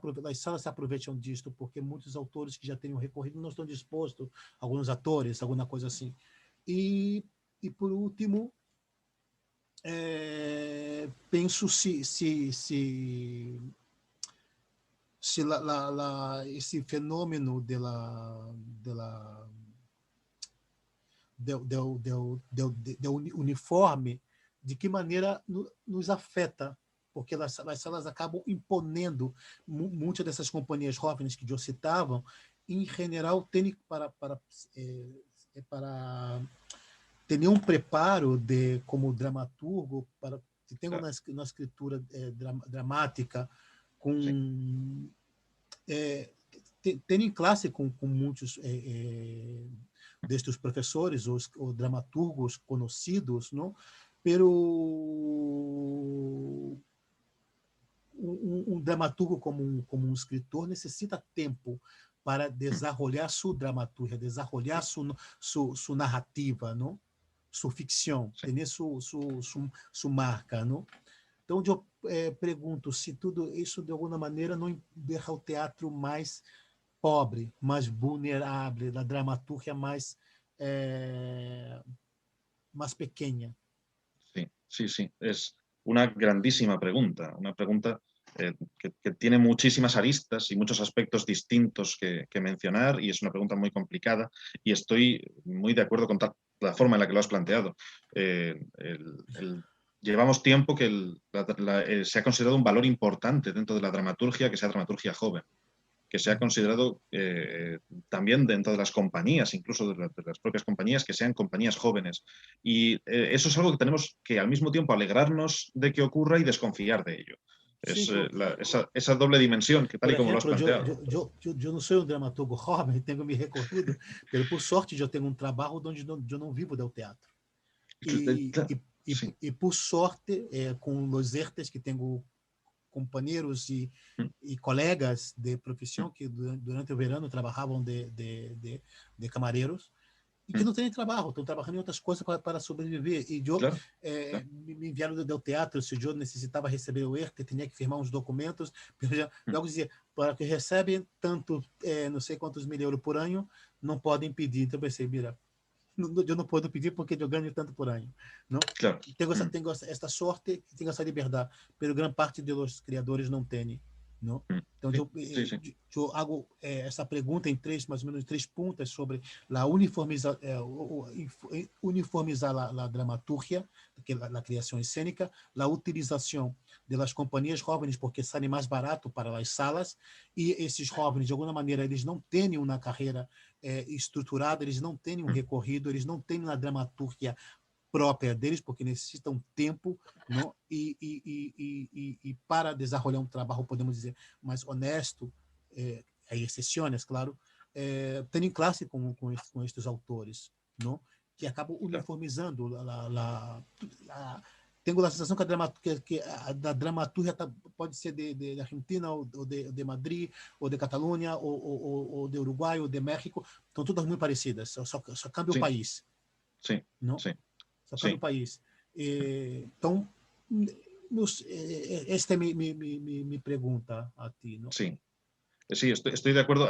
Speaker 1: aproveitam disto, porque muitos autores que já tenham recorrido não estão dispostos, alguns atores, alguma coisa assim. E por último, penso se esse fenômeno do uniforme, de que maneira nos afeta, porque as salas acabam imponendo muitas dessas companhias jovens que eu citava, em geral, tem para ter um preparo como dramaturgo, para que tenha uma escritura dramática, com tem em classe com muitos destes professores ou dramaturgos conhecidos, não? Pero dramaturgo como um escritor necessita tempo para desenvolver sua dramaturgia, desenvolver sua narrativa, não? Sua ficção, ter sua marca, não? Então, eu pergunto se tudo isso, de alguma maneira, não deixa o teatro mais pobre, mais vulnerável, a dramaturgia mais pequeña.
Speaker 2: Sí, sí, sí. Es una grandísima pregunta, una pregunta que tiene muchísimas aristas y muchos aspectos distintos que mencionar, y es una pregunta muy complicada, y estoy muy de acuerdo con la forma en la que lo has planteado. Llevamos tiempo que se ha considerado un valor importante dentro de la dramaturgia que sea dramaturgia joven, que se ha considerado también dentro de las compañías, incluso de las propias compañías, que sean compañías jóvenes. Y eso es algo que tenemos que al mismo tiempo alegrarnos de que ocurra y desconfiar de ello. Es esa doble dimensión, que tal y como lo has planteado.
Speaker 1: Eu não sou dramaturgo jovem, tenho me recorrido, mas por sorte eu tenho trabalho onde eu não vivo do teatro. E por sorte, com os ERTES que tenho companheiros e colegas de profissão que durante o verão trabalhavam de camareiros e que não têm trabalho, estão trabalhando em outras coisas para sobreviver. E eu me enviaram do teatro, se eu necessitava receber o ERTE, tinha que firmar uns documentos, logo dizia, para que recebem tanto, não sei quantos mil euros por ano, não podem pedir. Então eu pensei, mira, eu não posso pedir porque eu ganho tanto por ano, não?
Speaker 2: Claro.
Speaker 1: Tenho esta sorte, tenho essa liberdade, mas grande parte dos criadores não tem, não? Então,
Speaker 2: Sí, sí, sí.
Speaker 1: eu hago essa pergunta em mais ou menos três pontas sobre a uniformizar, uniformizar a dramaturgia, que é a criação cênica, a utilização das companhias jovens, porque saem mais barato para as salas, e esses jovens, de alguma maneira, eles não têm uma carreira estruturada, eles não têm um recorrido, eles não têm uma dramaturgia própria deles, porque necessitam tempo, não? E para desenvolver um trabalho, podemos dizer, mais honesto, há exceções, claro, tem classe com estes autores, não? Que acabam uniformizando tenho a sensação que a dramaturgia pode ser de Argentina, ou de Madrid, ou de Catalunha, ou de Uruguai, ou de México, estão todas muito parecidas, só cambia o
Speaker 2: Sí,
Speaker 1: país,
Speaker 2: sí,
Speaker 1: não?
Speaker 2: sí,
Speaker 1: Só cambia o
Speaker 2: sí,
Speaker 1: país. Então, esta é minha pergunta a ti, não?
Speaker 2: sí. Sí, estoy de acuerdo.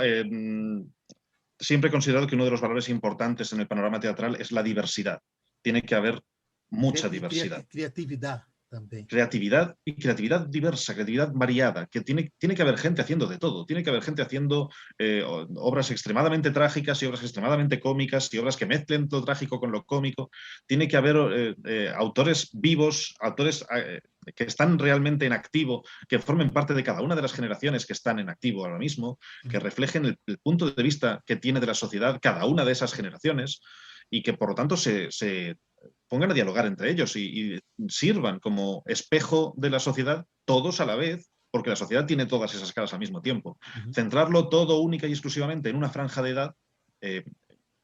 Speaker 2: Siempre he considerado que uno de los valores importantes en el panorama teatral es la diversidad. Tiene que haber mucha diversidad.
Speaker 1: Criatividade também.
Speaker 2: Creatividad y creatividad diversa, creatividad variada, que tiene que haber gente haciendo de todo, tiene que haber gente haciendo obras extremadamente trágicas y obras extremadamente cómicas y obras que mezclen lo trágico con lo cómico, tiene que haber autores vivos, autores que están realmente en activo, que formen parte de cada una de las generaciones que están en activo ahora mismo, que reflejen el punto de vista que tiene de la sociedad cada una de esas generaciones y que por lo tanto se pongan a dialogar entre ellos y sirvan como espejo de la sociedad todos a la vez, porque la sociedad tiene todas esas caras al mismo tiempo. Centrarlo todo única y exclusivamente en una franja de edad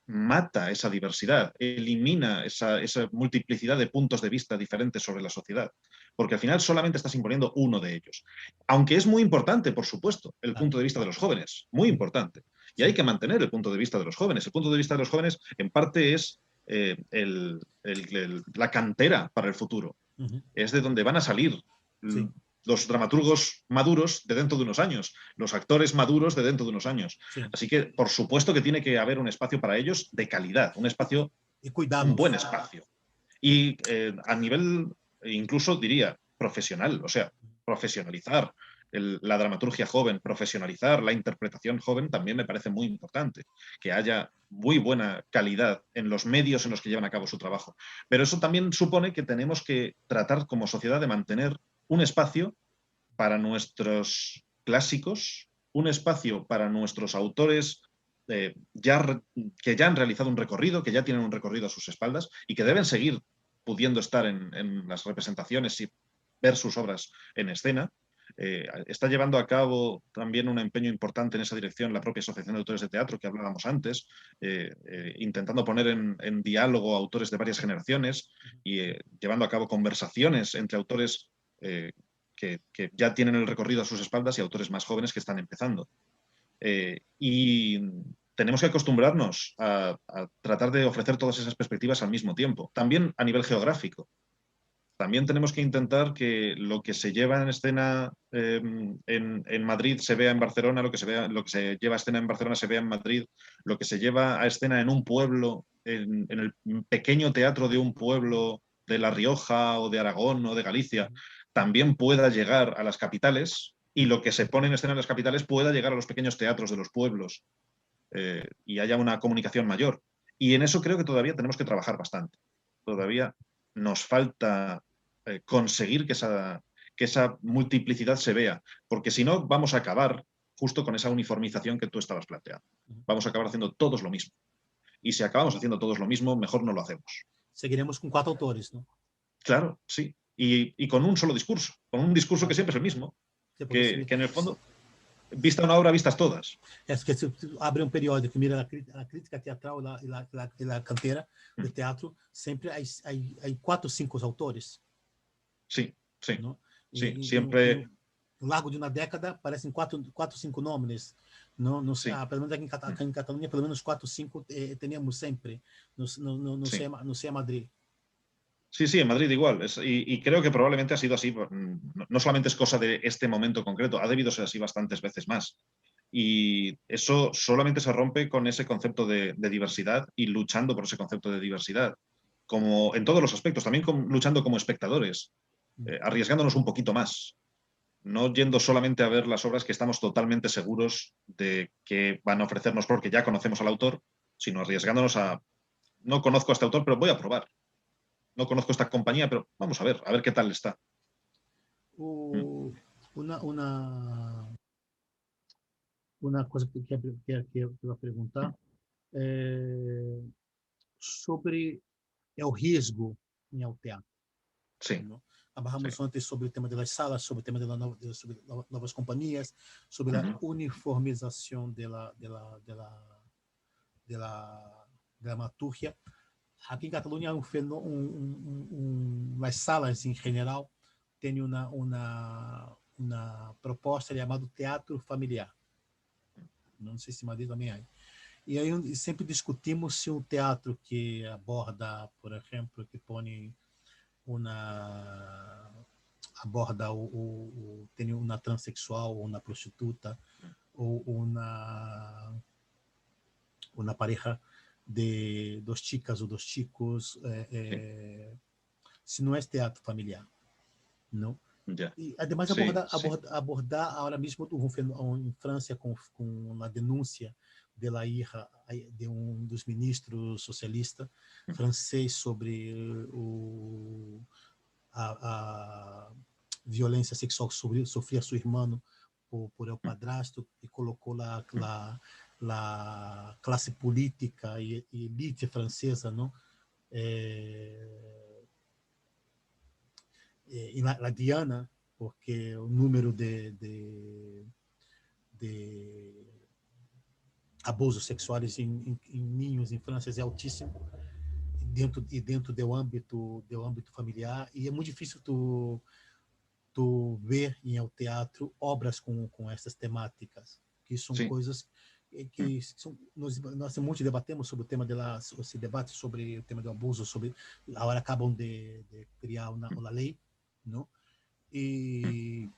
Speaker 2: mata esa diversidad, elimina esa multiplicidad de puntos de vista diferentes sobre la sociedad, porque al final solamente estás imponiendo uno de ellos. Aunque es muy importante, por supuesto, el punto de vista de los jóvenes, muy importante. Y hay que mantener el punto de vista de los jóvenes. El punto de vista de los jóvenes, en parte, es la cantera para el futuro. Es de donde van a salir los dramaturgos maduros de dentro de unos años, los actores maduros de dentro de unos años. Así que, por supuesto que tiene que haber un espacio para ellos de calidad, un espacio, un buen espacio. Y a nivel, incluso diría, profesional, o sea, profesionalizar la dramaturgia joven, profesionalizar la interpretación joven, también me parece muy importante, que haya muy buena calidad en los medios en los que llevan a cabo su trabajo. Pero eso también supone que tenemos que tratar como sociedad de mantener un espacio para nuestros clásicos, un espacio para nuestros autores que ya han realizado un recorrido, que ya tienen un recorrido a sus espaldas y que deben seguir pudiendo estar en las representaciones y ver sus obras en escena. Está llevando a cabo también un empeño importante en esa dirección la propia Asociación de Autores de Teatro que hablábamos antes, intentando poner en diálogo a autores de varias generaciones y llevando a cabo conversaciones entre autores que ya tienen el recorrido a sus espaldas y autores más jóvenes que están empezando. Y tenemos que acostumbrarnos a tratar de ofrecer todas esas perspectivas al mismo tiempo, también a nivel geográfico. También tenemos que intentar que lo que se lleva en escena en Madrid se vea en Barcelona, lo que se lleva a escena en Barcelona se vea en Madrid, lo que se lleva a escena en un pueblo, en el pequeño teatro de un pueblo de La Rioja o de Aragón o de Galicia, también pueda llegar a las capitales y lo que se pone en escena en las capitales pueda llegar a los pequeños teatros de los pueblos y haya una comunicación mayor. Y en eso creo que todavía tenemos que trabajar bastante. Todavía nos falta conseguir que esa multiplicidad se vea, porque si no vamos a acabar justo con esa uniformización que tú estabas planteando. Vamos a acabar haciendo todos lo mismo. Y si acabamos haciendo todos lo mismo, mejor no lo hacemos.
Speaker 1: Seguiremos con 4 autores, ¿no?
Speaker 2: Claro, sí. Y con un solo discurso, con un discurso que siempre es el mismo, que en el fondo, vista una obra, vistas todas.
Speaker 1: Es que se abre un periódico, mira la crítica teatral y la cantera de teatro, siempre hay 4 o 5 autores.
Speaker 2: Sí, sí.
Speaker 1: ¿No?
Speaker 2: Sí, siempre.
Speaker 1: A lo largo de una década aparecen 4 o 5 nombres. No
Speaker 2: Sí.
Speaker 1: pelo menos aquí en Cataluña, pelo menos 4 o 5 teníamos siempre. No
Speaker 2: Sí.
Speaker 1: sé a Madrid.
Speaker 2: Sí, en Madrid igual. Y creo que probablemente ha sido así. No solamente es cosa de este momento concreto, ha debido ser así bastantes veces más. Y eso solamente se rompe con ese concepto de diversidad y luchando por ese concepto de diversidad. Como en todos los aspectos, también luchando como espectadores, arriesgándonos un poquito más. no yendo solamente a ver las obras que estamos totalmente seguros de que van a ofrecernos porque ya conocemos al autor, sino arriesgándonos a, no conozco a este autor, pero voy a probar. No conozco esta compañía, pero vamos a ver qué tal está. Mm.
Speaker 1: O, uma coisa que eu ia perguntar é sobre o risco em ao teatro.
Speaker 2: Sí,
Speaker 1: Não?
Speaker 2: sí.
Speaker 1: Abarramos antes sobre o tema das salas, sobre o tema sobre novas companhias, sobre a
Speaker 2: Ujú.
Speaker 1: uniformização da dramaturgia. Aqui em Catalunha, as salas em geral têm uma proposta chamada teatro familiar. Não sei se em Madrid também há. E aí sempre discutimos se um teatro que aborda, por exemplo, que põe uma aborda tem uma transexual ou uma prostituta ou uma pareja de dos chicas ou dos chicos,
Speaker 2: Sí,
Speaker 1: se não é teatro familiar, não?
Speaker 2: ya.
Speaker 1: E ademais
Speaker 2: Sí, sí.
Speaker 1: abordar agora mesmo em França com a denúncia da hija de dos ministros socialistas francês sobre a violência sexual que sofria seu irmão por el padrasto e colocou a classe política e elite francesa, não? Em la Diana, porque o número de abusos sexuais em ninhos em França é altíssimo dentro do âmbito familiar, e é muito difícil tu ver em ao teatro obras com essas temáticas, que são
Speaker 2: Sí.
Speaker 1: coisas que são, nós muito debatemos sobre o tema esse debate sobre o tema do abuso, sobre agora acabam de criar uma lei, não? E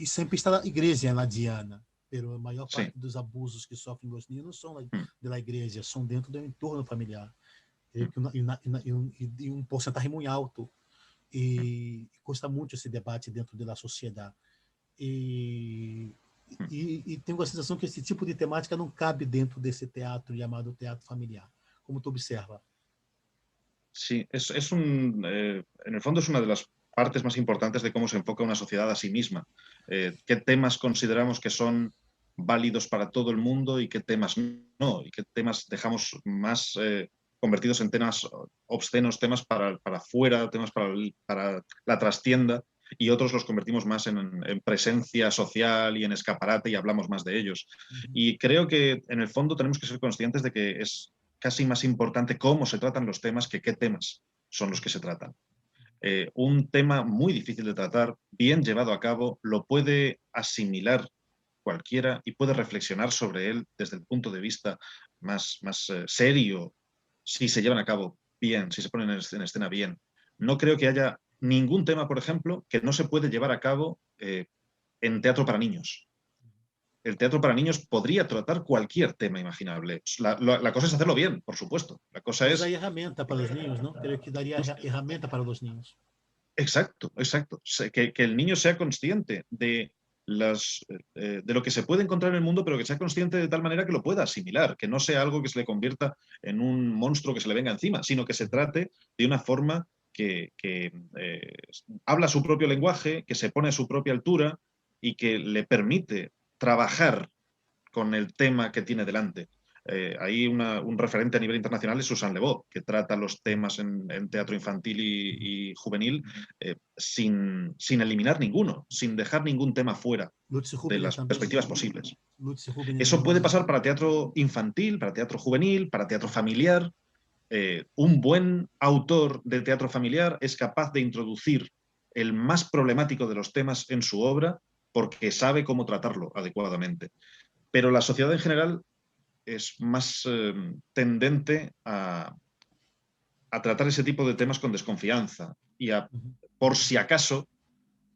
Speaker 1: sempre está a igreja na Diana, pero a maior
Speaker 2: Sí.
Speaker 1: parte dos abusos que sofrem os meninos são da igreja, são dentro do entorno familiar. E um porcentagem muito alto. E custa muito esse debate dentro da sociedade. E tenho a sensação que esse tipo de temática não cabe dentro desse teatro chamado teatro familiar. Como tu observa?
Speaker 2: Sí, en el fondo es una de las partes más importantes de cómo se enfoca una sociedad a sí misma. ¿Qué temas consideramos que son válidos para todo el mundo y qué temas no? ¿Y qué temas dejamos más convertidos en temas obscenos, temas para afuera, temas para la trastienda? Y otros los convertimos más en presencia social y en escaparate y hablamos más de ellos. Y creo que en el fondo tenemos que ser conscientes de que es casi más importante cómo se tratan los temas que qué temas son los que se tratan. Un tema muy difícil de tratar, bien llevado a cabo, lo puede asimilar cualquiera y puede reflexionar sobre él desde el punto de vista más serio, si se llevan a cabo bien, si se ponen en escena bien. No creo que haya ningún tema, por ejemplo, que no se puede llevar a cabo en teatro para niños. El teatro para niños podría tratar cualquier tema imaginable. La cosa es hacerlo bien, por supuesto. La cosa
Speaker 1: Usar
Speaker 2: es...
Speaker 1: ferramenta para os ninhos, não? Creio que daria ferramenta para os ninhos.
Speaker 2: Exacto, exacto. Que el niño sea consciente de lo que se puede encontrar en el mundo, pero que sea consciente de tal manera que lo pueda asimilar, que no sea algo que se le convierta en un monstruo que se le venga encima, sino que se trate de una forma que habla su propio lenguaje, que se pone a su propia altura y que le permite trabajar con el tema que tiene delante. Hay un referente a nivel internacional es Susan Levaux, que trata los temas en teatro infantil y juvenil sin eliminar ninguno, sin dejar ningún tema fuera
Speaker 1: Lutz
Speaker 2: de
Speaker 1: Rubiner
Speaker 2: las
Speaker 1: também.
Speaker 2: perspectivas posibles.
Speaker 1: Lutz Rubiner
Speaker 2: Eso puede
Speaker 1: alemão.
Speaker 2: pasar para teatro infantil, para teatro juvenil, para teatro familiar. Un buen autor de teatro familiar es capaz de introducir el más problemático de los temas en su obra porque sabe cómo tratarlo adecuadamente. Pero la sociedad en general es más tendente a tratar ese tipo de temas con desconfianza y por si acaso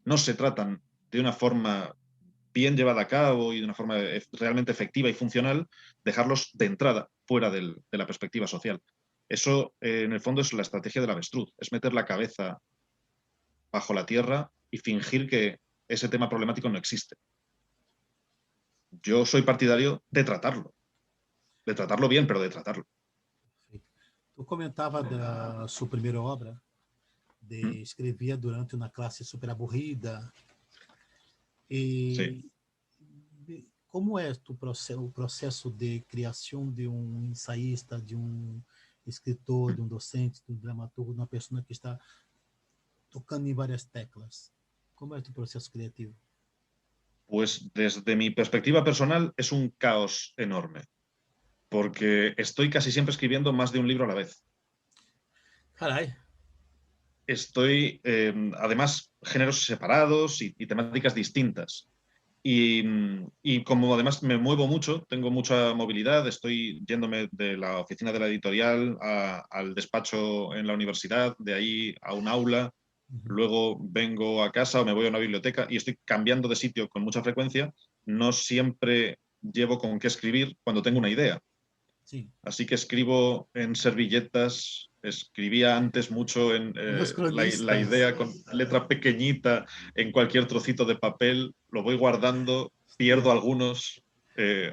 Speaker 2: no se tratan de una forma bien llevada a cabo y de una forma realmente efectiva y funcional, dejarlos de entrada fuera de la perspectiva social. Eso, en el fondo, es la estrategia del avestruz, es meter la cabeza bajo la tierra y fingir que ese tema problemático no existe. Yo soy partidario de tratarlo bien, pero de tratarlo.
Speaker 1: Tu comentava da sua primeira obra, de escrevia durante uma classe super aburrida. E como é o processo de criação de um ensaísta, de um escritor, de um docente, de um dramaturgo, de uma pessoa que está tocando em várias teclas? Como é o processo criativo?
Speaker 2: Pues desde mi perspectiva personal es un caos enorme, porque estoy casi siempre escribiendo más de un libro a la vez.
Speaker 1: Caray.
Speaker 2: Estoy, además, géneros separados y temáticas distintas. Y como además me muevo mucho, tengo mucha movilidad, estoy yéndome de la oficina de la editorial al despacho en la universidad, de ahí a un aula, luego vengo a casa o me voy a una biblioteca y estoy cambiando de sitio con mucha frecuencia, no siempre llevo con qué escribir cuando tengo una idea.
Speaker 1: Sí.
Speaker 2: Así que escribo en servilletas, escribía antes mucho en la idea con letra pequeñita en cualquier trocito de papel, lo voy guardando, pierdo algunos,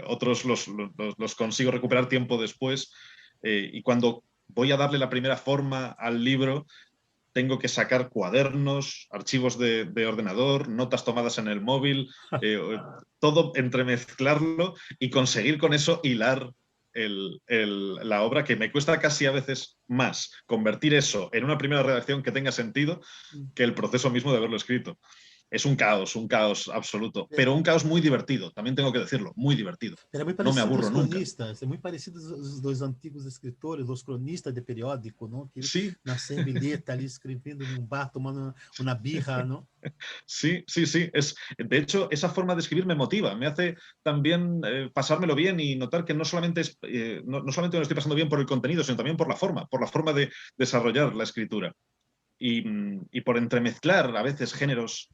Speaker 2: otros los consigo recuperar tiempo después, y cuando voy a darle la primera forma al libro, tengo que sacar cuadernos, archivos de ordenador, notas tomadas en el móvil, todo entremezclarlo y conseguir con eso hilar la obra, que me cuesta casi a veces más convertir eso en una primera redacción que tenga sentido que el proceso mismo de haberlo escrito. Es un caos absoluto, pero un caos muy divertido, también tengo que decirlo, muy divertido.
Speaker 1: Era muito
Speaker 2: No me
Speaker 1: parecido
Speaker 2: aburro
Speaker 1: aos
Speaker 2: nunca.
Speaker 1: cronistas, é muito parecido os dois antigos escritores, os cronistas de periódico, não? Que
Speaker 2: Sí.
Speaker 1: na servilheta ali escrevendo em um bar, tomando uma birra, não?
Speaker 2: Sí, sí, sí. De hecho, esa forma de escribir me motiva, me hace también pasármelo bien y notar que no solamente, no solamente me lo estoy pasando bien por el contenido, sino también por la forma de desarrollar la escritura. Y por entremezclar a veces géneros,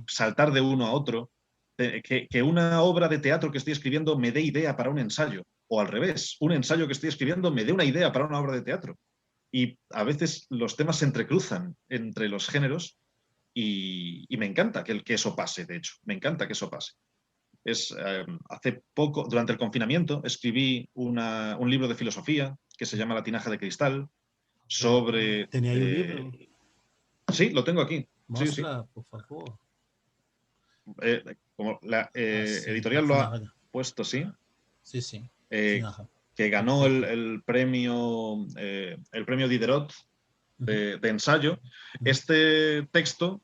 Speaker 2: saltar de uno a otro, que una obra de teatro que estoy escribiendo me dé idea para un ensayo, o al revés, un ensayo que estoy escribiendo me dé una idea para una obra de teatro. Y a veces los temas se entrecruzan entre los géneros y me encanta que eso pase, de hecho, me encanta que eso pase. Hace poco, durante el confinamiento, escribí un libro de filosofía que se llama La tinaja de cristal, sobre...
Speaker 1: ¿Tenía ahí el libro?
Speaker 2: Sí, lo tengo aquí.
Speaker 1: Mostra,
Speaker 2: Sí.
Speaker 1: por favor.
Speaker 2: Como la
Speaker 1: Sí,
Speaker 2: editorial lo ha puesto, sí.
Speaker 1: Sí, sí.
Speaker 2: Que ganó el premio Diderot de ensayo. Este texto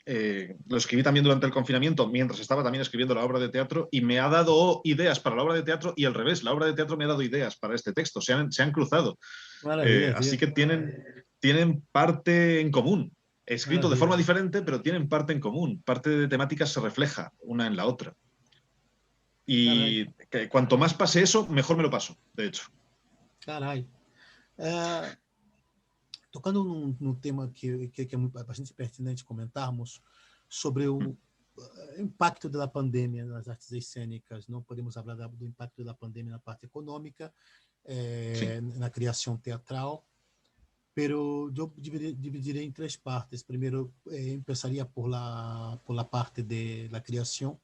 Speaker 2: lo escribí también durante el confinamiento, mientras estaba también escribiendo la obra de teatro, y me ha dado ideas para la obra de teatro, y al revés, la obra de teatro me ha dado ideas para este texto, se han cruzado. Así que tienen parte en común, escrito de forma diferente, pero tienen parte en común, parte de temáticas se refleja una en la otra. Y cuanto más pase eso, mejor me lo paso, de hecho.
Speaker 1: Caray. Tocando num tema que é bastante pertinente comentarmos sobre o impacto da pandemia nas artes cênicas. Não podemos falar do impacto da pandemia na parte econômica, na criação teatral, pero eu dividirei em três partes. Primeiro, começaria por la parte de la criação,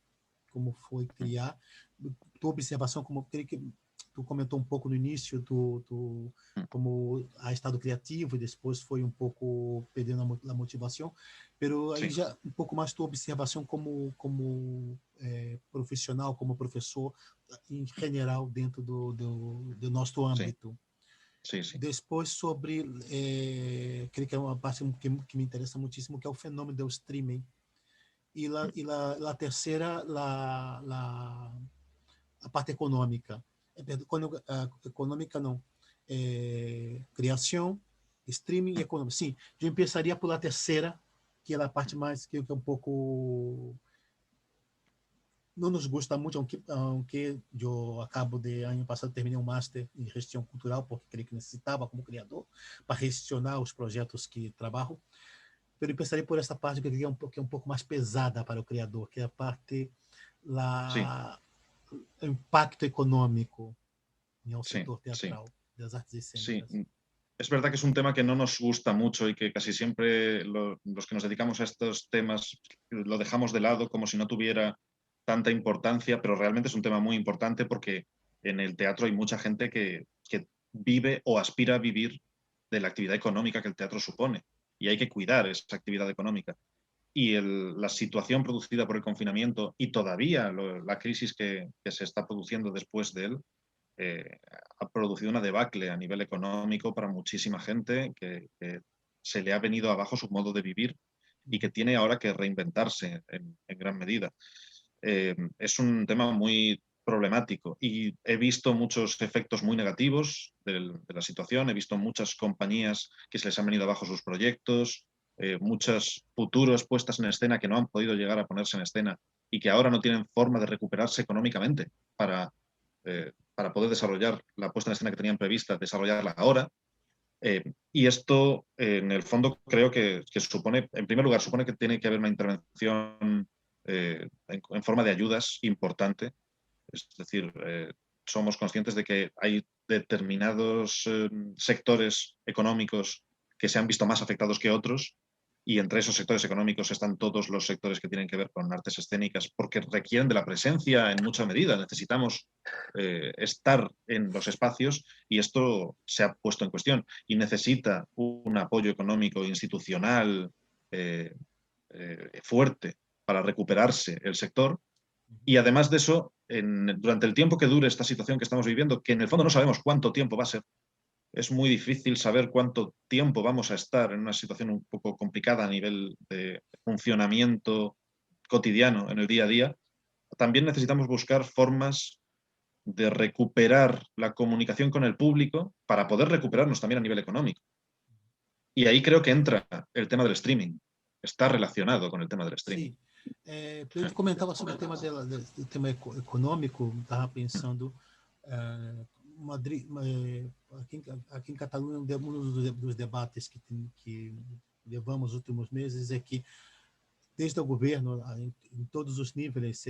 Speaker 1: como foi criar, tua observação, como creio que tu comentou um pouco no início, como a estado criativo e depois foi um pouco perdendo a motivação, pero aí já um pouco mais tua observação como profissional, como professor em geral dentro do nosso âmbito.
Speaker 2: Sim, sim.
Speaker 1: Depois sobre, creio que é uma parte que me interessa muitíssimo, que é o fenômeno do streaming. E a terceira, a parte econômica. Econômica não. Criação, streaming e econômica. Sim, eu começaria pela terceira, que é a parte mais que é um pouco... Não nos gusta muito, aunque eu acabo de, ano passado, terminei um Master em Gestão Cultural, porque creio que necessitava, como criador, para gestionar os projetos que trabalho. Eu pensaria por essa parte que é um pouco mais pesada para o criador, que é a parte o impacto econômico no setor teatral das artes cênicas.
Speaker 2: Sí. Es verdad que es un tema que no nos gusta mucho y que casi siempre los que nos dedicamos a estos temas lo dejamos de lado como si no tuviera tanta importancia, pero realmente es un tema muy importante porque en el teatro hay mucha gente que vive o aspira a vivir de la actividad económica que el teatro supone y hay que cuidar esa actividad económica. Y la situación producida por el confinamiento y todavía la crisis que se está produciendo después de él, eh, ha producido una debacle a nivel económico para muchísima gente que se le ha venido abajo su modo de vivir y que tiene ahora que reinventarse en gran medida. Es un tema muy problemático y he visto muchos efectos muy negativos de la situación, he visto muchas compañías que se les han venido abajo sus proyectos, muchos futuros puestas en escena que no han podido llegar a ponerse en escena y que ahora no tienen forma de recuperarse económicamente para poder desarrollar la puesta en escena que tenían prevista, desarrollarla ahora. Y esto, en el fondo, creo que supone, en primer lugar, supone que tiene que haber una intervención en forma de ayudas importante. Es decir, somos conscientes de que hay determinados sectores económicos que se han visto más afectados que otros y entre esos sectores económicos están todos los sectores que tienen que ver con artes escénicas porque requieren de la presencia en mucha medida. Necesitamos estar en los espacios y esto se ha puesto en cuestión y necesita un apoyo económico institucional fuerte para recuperarse el sector. Y además de eso, durante el tiempo que dure esta situación que estamos viviendo, que en el fondo no sabemos cuánto tiempo va a ser, es muy difícil saber cuánto tiempo vamos a estar en una situación un poco complicada a nivel de funcionamiento cotidiano en el día a día. También necesitamos buscar formas de recuperar la comunicación con el público para poder recuperarnos también a nivel económico. Y ahí creo que entra el tema del streaming. Está relacionado con el tema del streaming.
Speaker 1: Sim. A gente comentava sobre o tema dela, do tema econômico, estava pensando, Madrid, aqui em Catalunha, um dos debates que levamos nos últimos meses é que, desde o governo, em todos os níveis,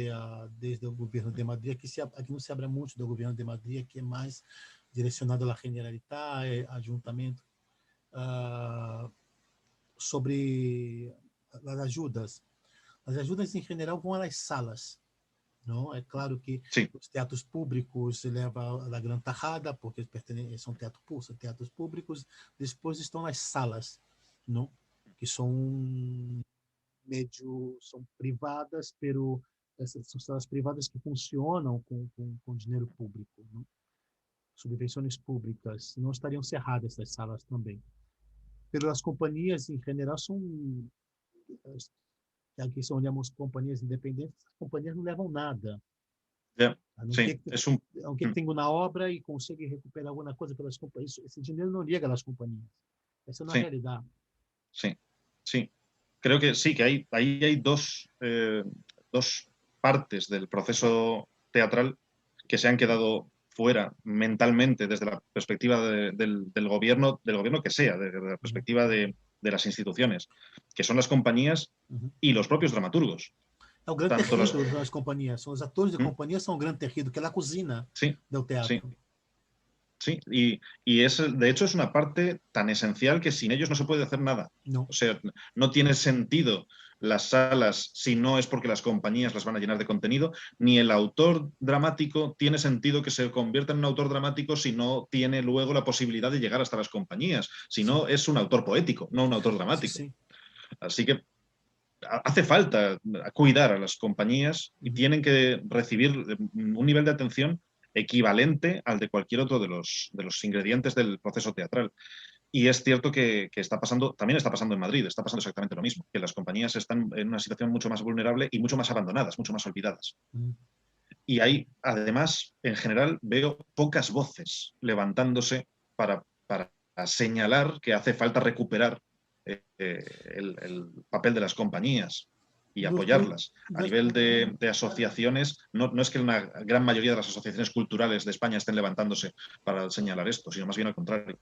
Speaker 1: desde o governo de Madrid, aqui não se abre muito do governo de Madrid, que é mais direcionado à Generalitat, ajuntamento, sobre as ajudas. As ajudas, em geral, vão às salas. Não? É claro que
Speaker 2: Sí.
Speaker 1: os teatros públicos levam a grande tajada, porque são teatros públicos. Depois estão as salas, não? Que são são privadas, pero essas são salas privadas que funcionam com dinheiro público, não? Subvenções públicas. Não estariam cerradas essas salas também. Pelas companhias, em geral, são aqui se olhamos companhias independentes, as companhias não levam nada.
Speaker 2: Yeah.
Speaker 1: A não
Speaker 2: Sí.
Speaker 1: ter que tenha na obra e consegue recuperar alguma coisa pelas companhias. Esse dinheiro não llega às companhias. Essa não é a
Speaker 2: Sí.
Speaker 1: realidade.
Speaker 2: Sí. Sí. Creo que sí, que ahí hay dos partes del proceso teatral que se han quedado fuera mentalmente desde la perspectiva del gobierno que sea, desde la perspectiva de las instituciones, que son las compañías y los propios dramaturgos.
Speaker 1: É o grande terrível das companhias. São os atores de companhia são o grande terrível, que é a cozinha do teatro.
Speaker 2: Sí. Sí, y de hecho es una parte tan esencial que sin ellos no se puede hacer nada.
Speaker 1: No.
Speaker 2: O sea, no tiene sentido las salas si no es porque las compañías las van a llenar de contenido, ni el autor dramático tiene sentido que se convierta en un autor dramático si no tiene luego la posibilidad de llegar hasta las compañías. Si no, es un autor poético, no un autor dramático.
Speaker 1: Sí.
Speaker 2: Así que hace falta cuidar a las compañías y tienen que recibir un nivel de atención equivalente al de cualquier otro de los ingredientes del proceso teatral. Y es cierto que está pasando, también está pasando en Madrid, está pasando exactamente lo mismo, que las compañías están en una situación mucho más vulnerable y mucho más abandonadas, mucho más olvidadas. Y ahí, además, en general, veo pocas voces levantándose para señalar que hace falta recuperar el papel de las compañías y apoyarlas. A nivel de asociaciones, no es que una gran mayoría de las asociaciones culturales de España estén levantándose para señalar esto, sino más bien al contrario.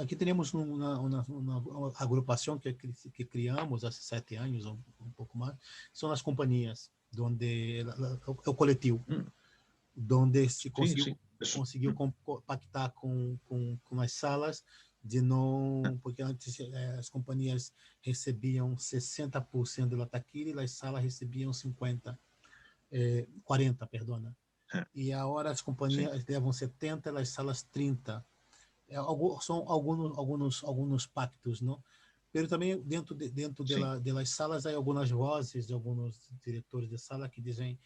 Speaker 1: Aqui temos uma agrupação que criamos há 7 anos, ou um pouco mais, são as companhias, onde é o coletivo, onde se conseguiu conseguiu pactar com as salas de não, porque antes as companhias recebiam 60% da taquilla e as salas recebiam 40, perdona. E agora as companhias levam 70, as salas 30. São alguns pactos, não? Mas também dentro das salas há algumas vozes de alguns diretores de sala que dizem,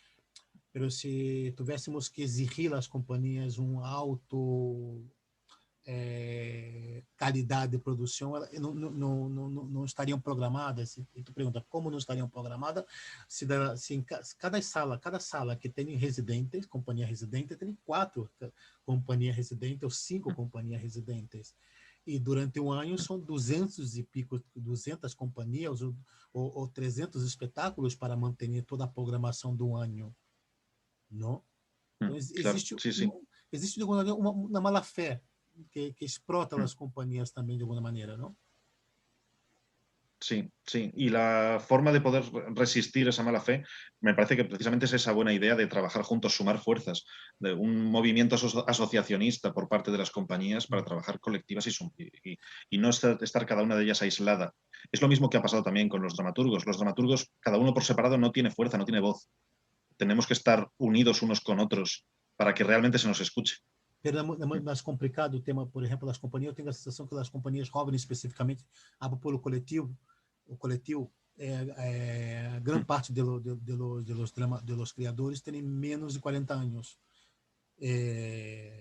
Speaker 1: pero se tivéssemos que exigir às companhias alto qualidade de produção, elas não estariam programadas. E tu pergunta, como não estariam programadas? Se em cada sala que tem residentes, companhia residente, tem 4 companhias residentes ou 5 companhias residentes. E durante um ano são 200 e pico, 200 companhias ou 300 espetáculos para manter toda a programação do ano. Não? Então, existe uma mala fé que explota las compañías también de alguna manera, ¿no?
Speaker 2: Sí, sí. Y la forma de poder resistir esa mala fe, me parece que precisamente es esa buena idea de trabajar juntos, sumar fuerzas, de un movimiento asociacionista por parte de las compañías para trabajar colectivas y no estar cada una de ellas aislada. Es lo mismo que ha pasado también con los dramaturgos. Los dramaturgos, cada uno por separado, no tiene fuerza, no tiene voz. Tenemos que estar unidos unos con otros para que realmente se nos escuche.
Speaker 1: Pero é mais complicado o tema, por exemplo, das companhias. Eu tenho a sensação que as companhias jovens, especificamente, pelo coletivo, grande parte dos criadores têm menos de 40 anos. E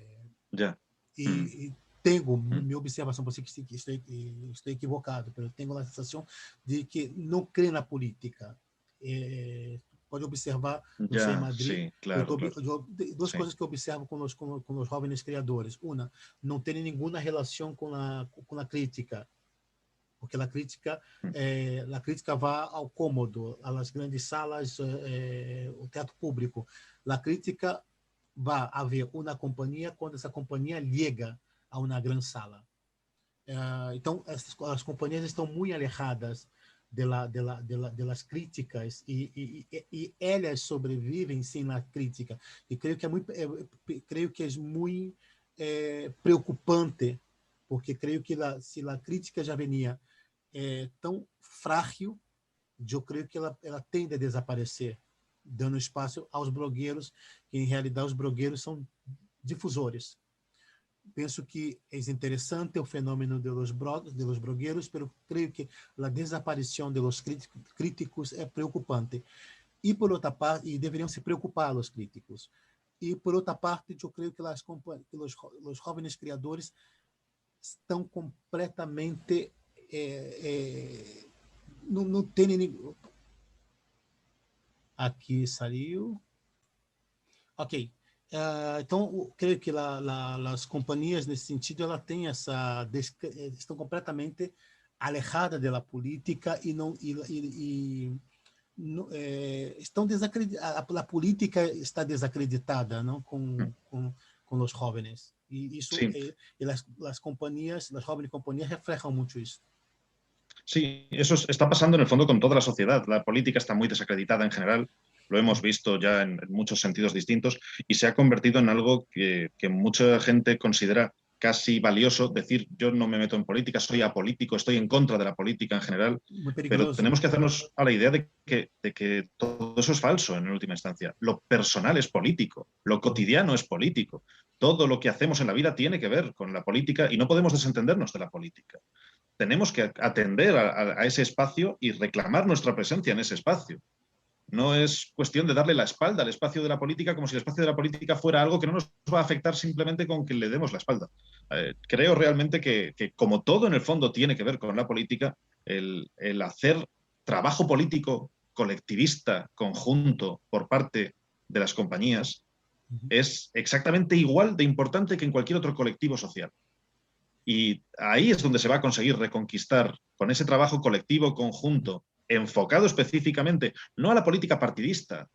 Speaker 1: tenho minha observação, pode ser que estou equivocado, mas eu tenho a sensação de que não creem na política. Pode observar, não sei, em Madrid,
Speaker 2: sí, claro,
Speaker 1: duas coisas que eu observo com os jovens criadores. Uma, não tem nenhuma relação com a crítica, porque a crítica vai ao cômodo, às grandes salas, o teatro público. A crítica vai haver uma companhia quando essa companhia liga a uma grande sala. Então, as companhias estão muito alejadas de las críticas e elas sobrevivem sem a crítica. E creio que é muito preocupante, porque creio que se a crítica já venia tão frágil, eu creio que ela tende a desaparecer, dando espaço aos blogueiros, que em realidade os blogueiros são difusores. Penso que é interessante o fenômeno de los blogueiros, mas creio que a desaparição de los críticos é preocupante. E por outra parte, e deveriam se preocupar os críticos. E por outra parte, eu creio que os jovens criadores estão completamente não tem nenhum. Aqui saiu. Ok. Então, creio que as companhias, nesse sentido, ela tem estão completamente alejadas da política e estão desacreditadas. A política está desacreditada, não, com os jovens. E isso, as companhias, as jovens companhias reflejam muito isso.
Speaker 2: Sí, eso está pasando en el fondo con toda la sociedad. La política está muy desacreditada en general. Lo hemos visto ya en muchos sentidos distintos y se ha convertido en algo que mucha gente considera casi valioso. Decir, yo no me meto en política, soy apolítico, estoy en contra de la política en general, pero tenemos que hacernos a la idea de que todo eso es falso en última instancia. Lo personal es político, lo cotidiano es político. Todo lo que hacemos en la vida tiene que ver con la política y no podemos desentendernos de la política. Tenemos que atender a ese espacio y reclamar nuestra presencia en ese espacio. No es cuestión de darle la espalda al espacio de la política como si el espacio de la política fuera algo que no nos va a afectar simplemente con que le demos la espalda. Creo realmente que como todo en el fondo tiene que ver con la política, el hacer trabajo político colectivista, conjunto, por parte de las compañías, es exactamente igual de importante que en cualquier otro colectivo social. Y ahí es donde se va a conseguir reconquistar, con ese trabajo colectivo, conjunto, enfocado específicamente, no a la política partidista,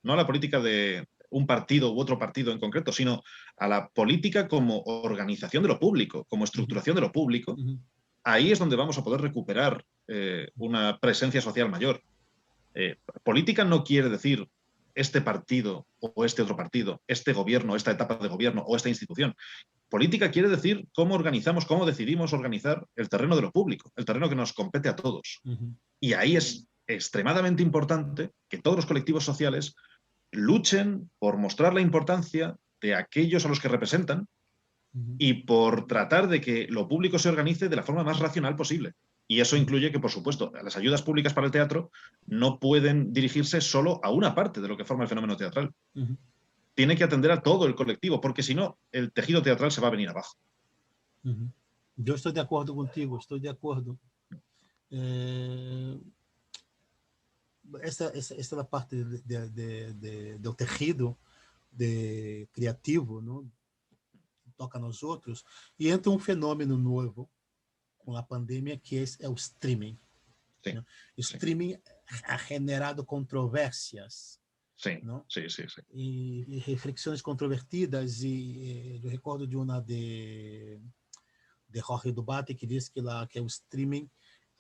Speaker 2: no a la política de un partido u otro partido en concreto, sino a la política como organización de lo público, como estructuración de lo público. Ahí es donde vamos a poder recuperar una presencia social mayor. Política no quiere decir este partido o este otro partido, este gobierno, esta etapa de gobierno o esta institución. Política quiere decir cómo organizamos, cómo decidimos organizar el terreno de lo público, el terreno que nos compete a todos. Y ahí es extremadamente importante que todos los colectivos sociales luchen por mostrar la importancia de aquellos a los que representan y por tratar de que lo público se organice de la forma más racional posible. Y eso incluye que, por supuesto, las ayudas públicas para el teatro no pueden dirigirse solo a una parte de lo que forma el fenómeno teatral. Tiene que atender a todo el colectivo, porque si no, el tejido teatral se va a venir abajo.
Speaker 1: Yo estoy de acuerdo contigo, estoy de acuerdo. Essa é a parte do tejido criativo, não? Que toca nos outros. E entra um fenômeno novo com a pandemia, que é o streaming.
Speaker 2: Sí,
Speaker 1: ¿no? O streaming ha generado controvérsias.
Speaker 2: Sí,
Speaker 1: ¿no?
Speaker 2: sí.
Speaker 1: E reflexões controvertidas. E eu recordo de uma de Jorge Duarte, que diz que o streaming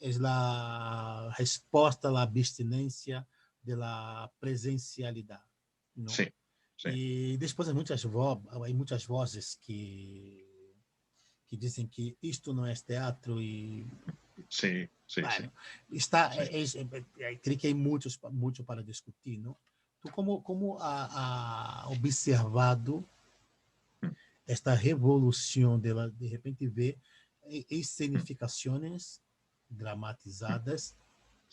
Speaker 1: é a resposta à abstinência da presencialidade. ¿no?
Speaker 2: Sí, sí.
Speaker 1: E depois há muitas vozes que dizem que isto não é teatro e
Speaker 2: Sí.
Speaker 1: está creio que há muito para discutir, não? Tu como ha observado esta revolução de repente ver escenificações dramatizadas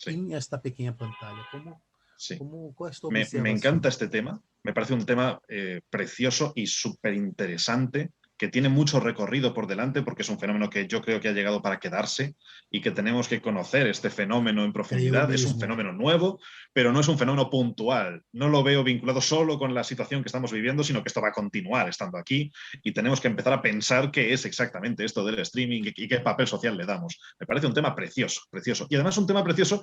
Speaker 1: en esta pequeña pantalla. ¿Cuál es tu observación?
Speaker 2: Me encanta este tema. Me parece un tema precioso y súper interesante, que tiene mucho recorrido por delante, porque es un fenómeno que yo creo que ha llegado para quedarse y que tenemos que conocer este fenómeno en profundidad. Es un fenómeno nuevo, pero no es un fenómeno puntual. No lo veo vinculado solo con la situación que estamos viviendo, sino que esto va a continuar estando aquí y tenemos que empezar a pensar qué es exactamente esto del streaming y qué papel social le damos. Me parece un tema precioso, precioso. Y además un tema precioso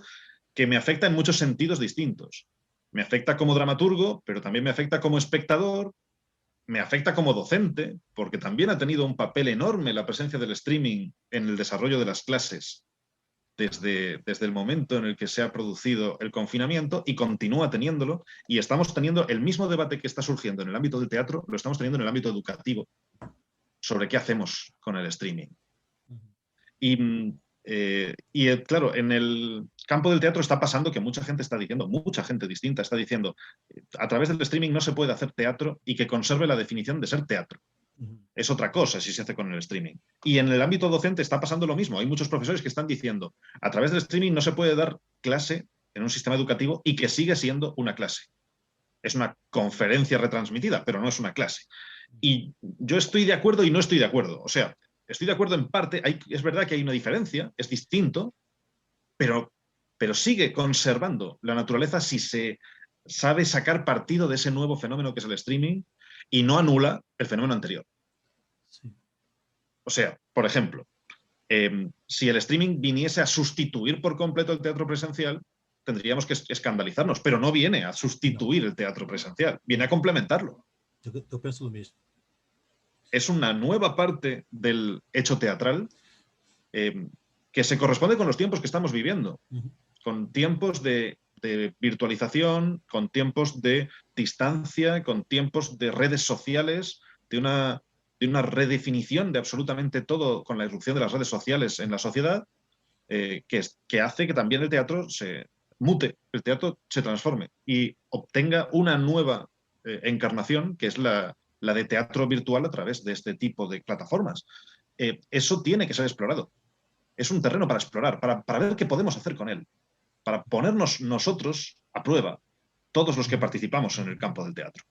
Speaker 2: que me afecta en muchos sentidos distintos. Me afecta como dramaturgo, pero también me afecta como espectador, me afecta como docente, porque también ha tenido un papel enorme la presencia del streaming en el desarrollo de las clases desde el momento en el que se ha producido el confinamiento y continúa teniéndolo, y estamos teniendo el mismo debate que está surgiendo en el ámbito del teatro, lo estamos teniendo en el ámbito educativo, sobre qué hacemos con el streaming. Y claro, en el campo del teatro está pasando que mucha gente distinta está diciendo a través del streaming no se puede hacer teatro y que conserve la definición de ser teatro. Es otra cosa si se hace con el streaming. Y en el ámbito docente está pasando lo mismo. Hay muchos profesores que están diciendo a través del streaming no se puede dar clase en un sistema educativo y que sigue siendo una clase. Es una conferencia retransmitida, pero no es una clase. Y yo estoy de acuerdo y no estoy de acuerdo. O sea, estoy de acuerdo en parte, es verdad que hay una diferencia, es distinto, pero sigue conservando la naturaleza si se sabe sacar partido de ese nuevo fenómeno que es el streaming y no anula el fenómeno anterior. Sí. O sea, por ejemplo, si el streaming viniese a sustituir por completo el teatro presencial, tendríamos que escandalizarnos, pero no viene a sustituir el teatro presencial, viene a complementarlo.
Speaker 1: Yo pienso lo mismo.
Speaker 2: Es una nueva parte del hecho teatral que se corresponde con los tiempos que estamos viviendo, con tiempos de virtualización, con tiempos de distancia, con tiempos de redes sociales, de una redefinición de absolutamente todo con la irrupción de las redes sociales en la sociedad, que hace que también el teatro se mute, el teatro se transforme y obtenga una nueva encarnación, que es la de teatro virtual a través de este tipo de plataformas. Eso tiene que ser explorado. Es un terreno para explorar, para ver qué podemos hacer con él, para ponernos nosotros a prueba, todos los que participamos en el campo del teatro,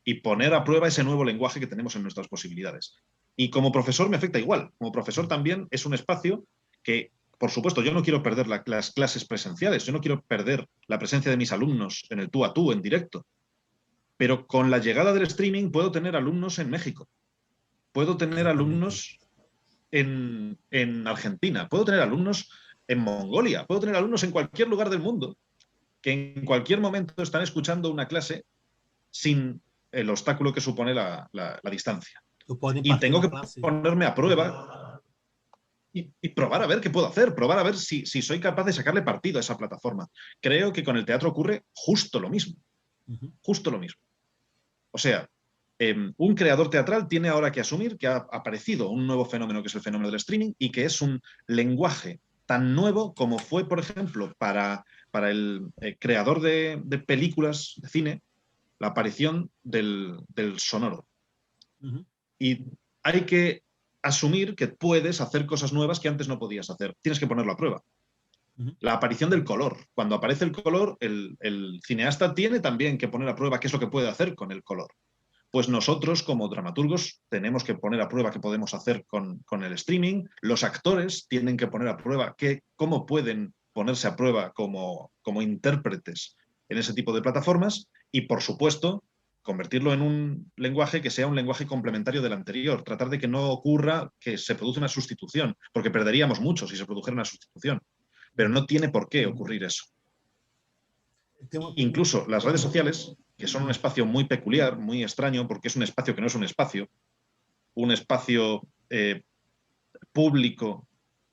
Speaker 2: y poner a prueba ese nuevo lenguaje que tenemos en nuestras posibilidades. Y como profesor me afecta igual. Como profesor también es un espacio que, por supuesto, yo no quiero perder las clases presenciales, yo no quiero perder la presencia de mis alumnos en el tú a tú, en directo. Pero con la llegada del streaming puedo tener alumnos en México, puedo tener alumnos en Argentina, puedo tener alumnos en Mongolia, puedo tener alumnos en cualquier lugar del mundo que en cualquier momento están escuchando una clase sin el obstáculo que supone la distancia. Y tengo que ponerme a prueba y probar a ver qué puedo hacer, probar a ver si soy capaz de sacarle partido a esa plataforma. Creo que con el teatro ocurre justo lo mismo. Justo lo mismo. O sea, un creador teatral tiene ahora que asumir que ha aparecido un nuevo fenómeno que es el fenómeno del streaming y que es un lenguaje tan nuevo como fue, por ejemplo, para el creador de películas de cine, la aparición del sonoro. Y hay que asumir que puedes hacer cosas nuevas que antes no podías hacer. Tienes que ponerlo a prueba. La aparición del color. Cuando aparece el color, el cineasta tiene también que poner a prueba qué es lo que puede hacer con el color. Pues nosotros, como dramaturgos, tenemos que poner a prueba qué podemos hacer con el streaming. Los actores tienen que poner a prueba cómo pueden ponerse a prueba como intérpretes en ese tipo de plataformas y, por supuesto, convertirlo en un lenguaje que sea un lenguaje complementario del anterior. Tratar de que no ocurra que se produzca una sustitución, porque perderíamos mucho si se produjera una sustitución. Pero no tiene por qué ocurrir eso. Incluso las redes sociales, que son un espacio muy peculiar, muy extraño, porque es un espacio que no es un espacio público,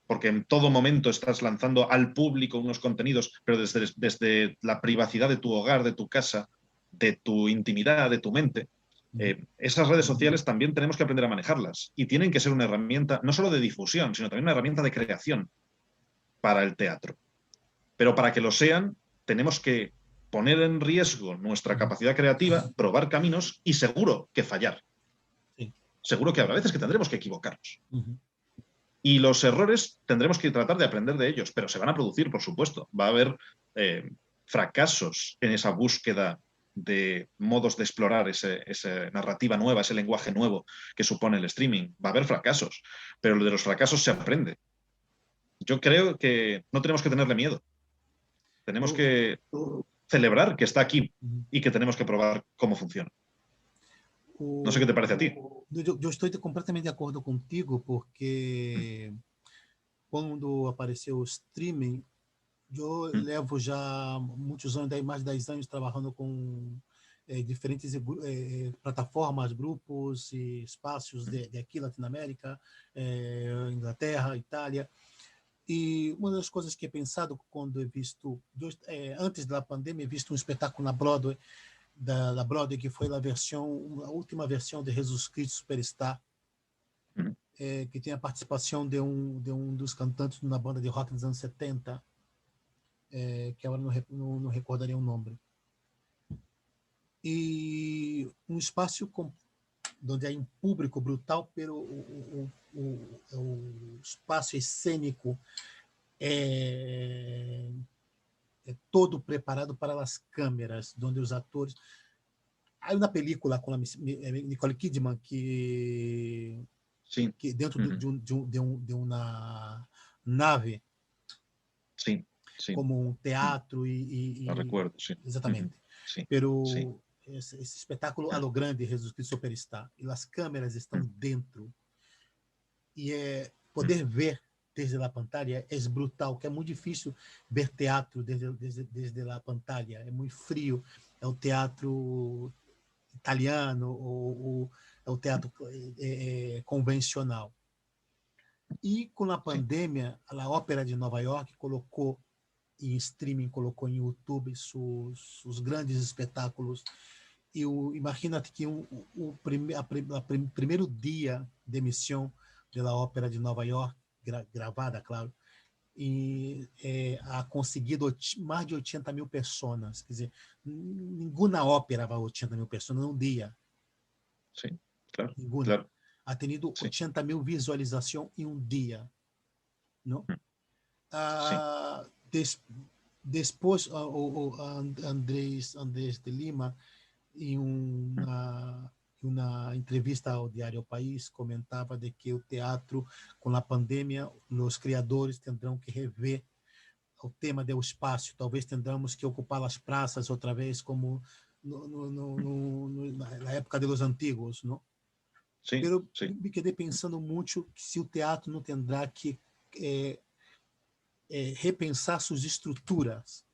Speaker 2: porque en todo momento estás lanzando al público unos contenidos, pero desde la privacidad de tu hogar, de tu casa, de tu intimidad, de tu mente. Esas redes sociales también tenemos que aprender a manejarlas y tienen que ser una herramienta no solo de difusión, sino también una herramienta de creación para el teatro. Pero para que lo sean, tenemos que poner en riesgo nuestra capacidad creativa, probar caminos y seguro que fallar.
Speaker 1: Sí.
Speaker 2: Seguro que habrá veces que tendremos que equivocarnos. Y los errores tendremos que tratar de aprender de ellos, pero se van a producir, por supuesto. Va a haber fracasos en esa búsqueda de modos de explorar esa narrativa nueva, ese lenguaje nuevo que supone el streaming. Va a haber fracasos, pero de los fracasos se aprende. Yo creo que no tenemos que tenerle miedo. Tenemos que celebrar que está aquí y que tenemos que probar cómo funciona. No sé qué te parece a ti.
Speaker 1: Eu estou completamente de acordo contigo, porque quando apareceu o streaming, eu levo já muitos anos, mais de 10 anos, trabalhando com diferentes plataformas, grupos e espaços de aqui, Latinoamérica, Inglaterra, Itália. E uma das coisas que he pensado quando he visto, antes da pandemia, he visto um espetáculo na Broadway, da Broadway, que foi a última versão de Jesus Cristo Superstar, que tem a participação de um dos cantantes na banda de rock dos anos 70, que agora não recordaria o nome. E um espaço onde há um público brutal, pero o espaço escênico é todo preparado para as câmeras, onde os atores... Há uma película com a Nicole Kidman que dentro de uma nave, como um teatro
Speaker 2: recuerdo, sí.
Speaker 1: Exatamente. Pero esse espetáculo a lo grande, Jesus Cristo Superstar, e as câmeras estão dentro, e poder ver desde a pantalla é brutal, que é muito difícil ver teatro desde a pantalla, é muito frio, é o teatro italiano ou é o teatro convencional. E com a pandemia, a Ópera de Nova York colocou em streaming, colocou em YouTube os grandes espetáculos. E imagina-te que o primeiro dia de emissão da Ópera de Nova York, gravada, claro, e ha conseguido mais de 80 mil pessoas. Quer dizer, nenhuma ópera vai a 80 mil pessoas num dia.
Speaker 2: Sim, claro.
Speaker 1: Nenhuma.
Speaker 2: Claro.
Speaker 1: Ha tenido 80 mil visualizações em um dia. Não? Depois, o Andrés de Lima, em uma entrevista ao Diário País, comentava de que o teatro, com a pandemia, os criadores terão que rever o tema do espaço. Talvez tenhamos que ocupar as praças outra vez, como na época dos antigos, não?
Speaker 2: Sim,
Speaker 1: Pero
Speaker 2: sim.
Speaker 1: me quedei pensando muito que se o teatro não terá que repensar suas estruturas,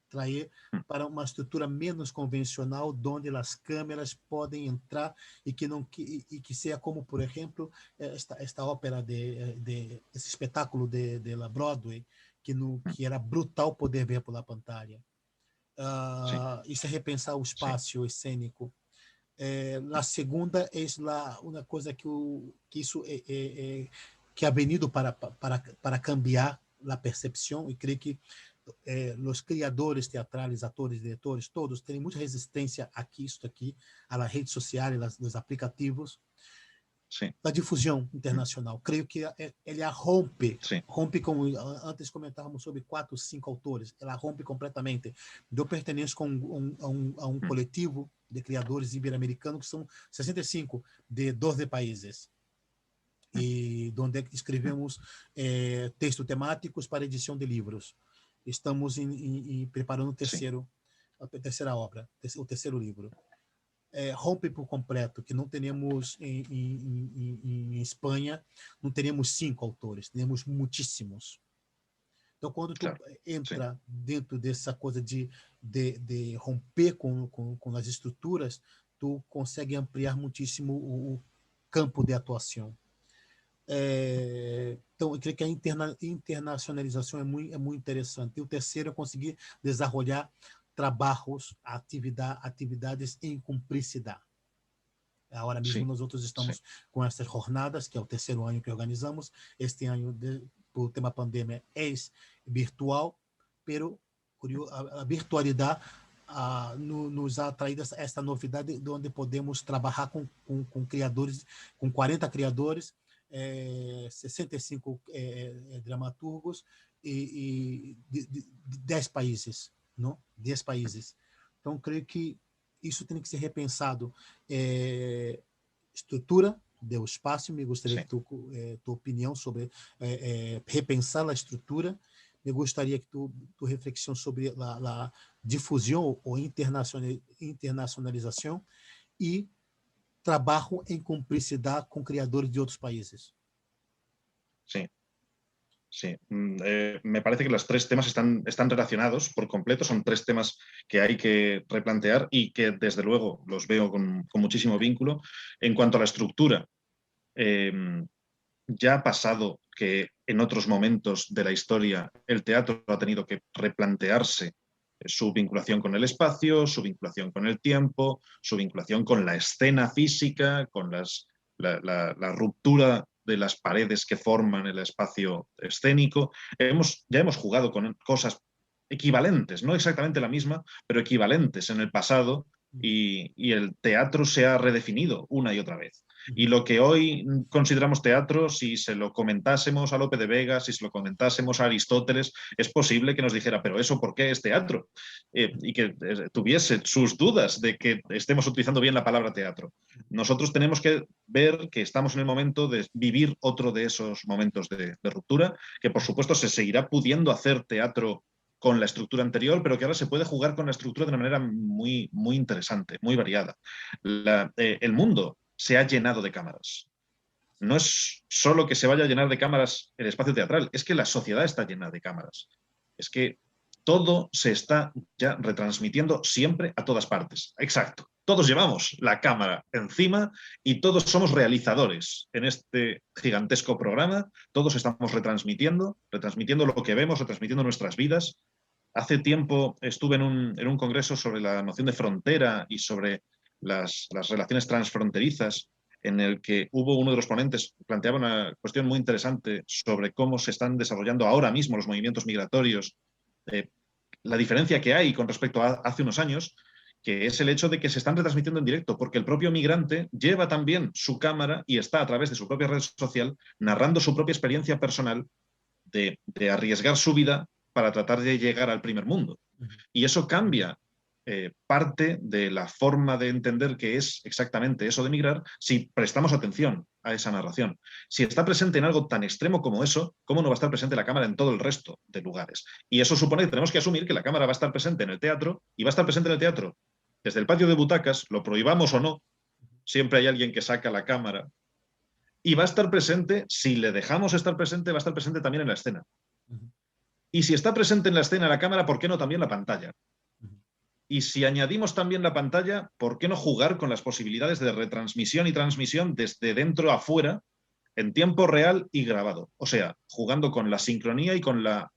Speaker 1: trazer para uma estrutura menos convencional, onde as câmeras podem entrar e que seja como, por exemplo, esta ópera esse espetáculo de la Broadway, que era brutal poder ver pela pantalla.
Speaker 2: sí,
Speaker 1: e se repensar o
Speaker 2: sí,
Speaker 1: espaço cênico. A segunda é uma coisa que isso que ha venido para cambiar a percepção, e creio que os criadores teatrais, atores, diretores, todos têm muita resistência aqui, a rede social, os aplicativos,
Speaker 2: sí,
Speaker 1: da difusão internacional. Creio que ele rompe,
Speaker 2: sí,
Speaker 1: como antes comentávamos sobre 4, 5 autores, ela rompe completamente. Eu pertenço a um coletivo de criadores ibero-americanos que são 65 de 12 países, e onde escrevemos textos temáticos para edição de livros. Estamos preparando
Speaker 2: sí,
Speaker 1: a terceira obra, o terceiro livro. Rompe por completo, que não teremos em Espanha, não teremos 5 autores, teremos muitíssimos. Então, quando tu
Speaker 2: claro, sí,
Speaker 1: entra dentro dessa coisa de romper com as estruturas, tu consegue ampliar muitíssimo o campo de atuação. Então, eu creio que a internacionalização é muito interessante. E o terceiro é conseguir desenvolver trabalhos, atividades em cumplicidade. Agora mesmo
Speaker 2: sí,
Speaker 1: nós outros
Speaker 2: sí,
Speaker 1: estamos com essas jornadas, que é o terceiro ano que organizamos. Este ano, por tema pandemia, é virtual, pero a virtualidade nos ha traído essa novidade, onde podemos trabalhar com criadores, com 40 criadores, 65 dramaturgos e de 10 países, não? 10 países. Então, creio que isso tem que ser repensado. Estrutura do espaço, me gostaria
Speaker 2: sí,
Speaker 1: que tua opinião sobre repensar a estrutura. Me gostaria que tu reflexão sobre a difusão ou internacionalização e trabalho em cumplicidade com criadores de outros países.
Speaker 2: sí. Sí, me parece que los tres temas están relacionados por completo, son tres temas que hay que replantear y que desde luego los veo con muchísimo vínculo. En cuanto a la estructura, ya ha pasado que en otros momentos de la historia el teatro ha tenido que replantearse su vinculación con el espacio, su vinculación con el tiempo, su vinculación con la escena física, con la ruptura de las paredes que forman el espacio escénico. Ya hemos jugado con cosas equivalentes, no exactamente la misma, pero equivalentes en el pasado, y el teatro se ha redefinido una y otra vez. Y lo que hoy consideramos teatro, si se lo comentásemos a Lope de Vega, si se lo comentásemos a Aristóteles, es posible que nos dijera, pero ¿eso por qué es teatro? Y que tuviese sus dudas de que estemos utilizando bien la palabra teatro. Nosotros tenemos que ver que estamos en el momento de vivir otro de esos momentos de ruptura, que por supuesto se seguirá pudiendo hacer teatro con la estructura anterior, pero que ahora se puede jugar con la estructura de una manera muy, muy interesante, muy variada. El mundo se ha llenado de cámaras. No es solo que se vaya a llenar de cámaras el espacio teatral, es que la sociedad está llena de cámaras. Es que todo se está ya retransmitiendo siempre a todas partes. Exacto. Todos llevamos la cámara encima y todos somos realizadores en este gigantesco programa. Todos estamos retransmitiendo lo que vemos, retransmitiendo nuestras vidas. Hace tiempo estuve en un congreso sobre la noción de frontera y sobre las relaciones transfronterizas, en el que hubo uno de los ponentes que planteaba una cuestión muy interesante sobre cómo se están desarrollando ahora mismo los movimientos migratorios, la diferencia que hay con respecto a hace unos años, que es el hecho de que se están retransmitiendo en directo, porque el propio migrante lleva también su cámara y está a través de su propia red social narrando su propia experiencia personal de arriesgar su vida para tratar de llegar al primer mundo. Y eso cambia parte de la forma de entender qué es exactamente eso de migrar si prestamos atención a esa narración. Si está presente en algo tan extremo como eso, ¿cómo no va a estar presente la cámara en todo el resto de lugares? Y eso supone que tenemos que asumir que la cámara va a estar presente en el teatro, y va a estar presente en el teatro desde el patio de butacas, lo prohibamos o no, siempre hay alguien que saca la cámara, y va a estar presente, si le dejamos estar presente, va a estar presente también en la escena. Y si está presente en la escena la cámara, ¿por qué no también la pantalla? Y si añadimos también la pantalla, ¿por qué no jugar con las posibilidades de retransmisión y transmisión desde dentro a fuera, en tiempo real y grabado? O sea, jugando con la sincronía y con la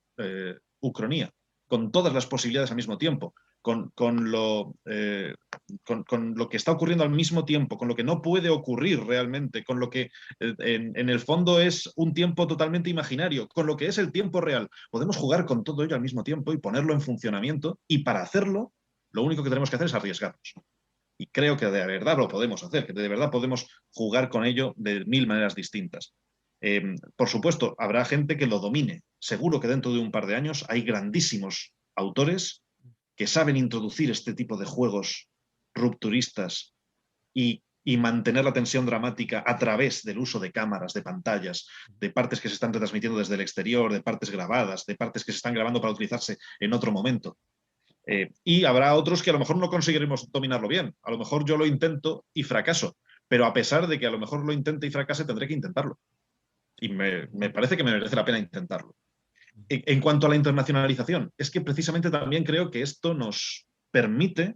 Speaker 2: ucronía, con todas las posibilidades al mismo tiempo, con lo que está ocurriendo al mismo tiempo, con lo que no puede ocurrir realmente, con lo que en el fondo es un tiempo totalmente imaginario, con lo que es el tiempo real. Podemos jugar con todo ello al mismo tiempo y ponerlo en funcionamiento, y para hacerlo, lo único que tenemos que hacer es arriesgarnos. Y creo que de verdad lo podemos hacer, que de verdad podemos jugar con ello de mil maneras distintas. Por supuesto, habrá gente que lo domine. Seguro que dentro de un par de años hay grandísimos autores que saben introducir este tipo de juegos rupturistas y mantener la tensión dramática a través del uso de cámaras, de pantallas, de partes que se están retransmitiendo desde el exterior, de partes grabadas, de partes que se están grabando para utilizarse en otro momento. Y habrá otros que a lo mejor no conseguiremos dominarlo bien. A lo mejor yo lo intento y fracaso, pero a pesar de que a lo mejor lo intente y fracase, tendré que intentarlo. Y me parece que me merece la pena intentarlo. En cuanto a la internacionalización, es que precisamente también creo que esto nos permite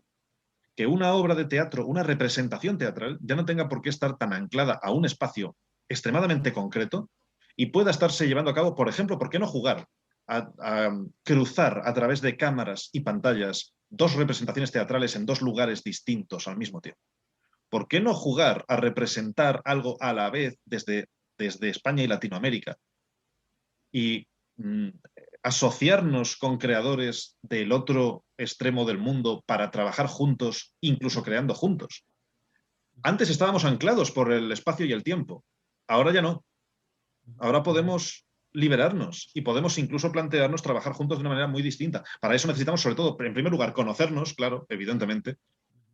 Speaker 2: que una obra de teatro, una representación teatral, ya no tenga por qué estar tan anclada a un espacio extremadamente concreto y pueda estarse llevando a cabo, por ejemplo, ¿por qué no jugar a cruzar a través de cámaras y pantallas dos representaciones teatrales en dos lugares distintos al mismo tiempo? ¿Por qué no jugar a representar algo a la vez desde España y Latinoamérica? Y asociarnos con creadores del otro extremo del mundo para trabajar juntos, incluso creando juntos. Antes estábamos anclados por el espacio y el tiempo, ahora ya no. Ahora podemos liberarnos y podemos incluso plantearnos trabajar juntos de una manera muy distinta. Para eso necesitamos, sobre todo, en primer lugar, conocernos, claro, evidentemente.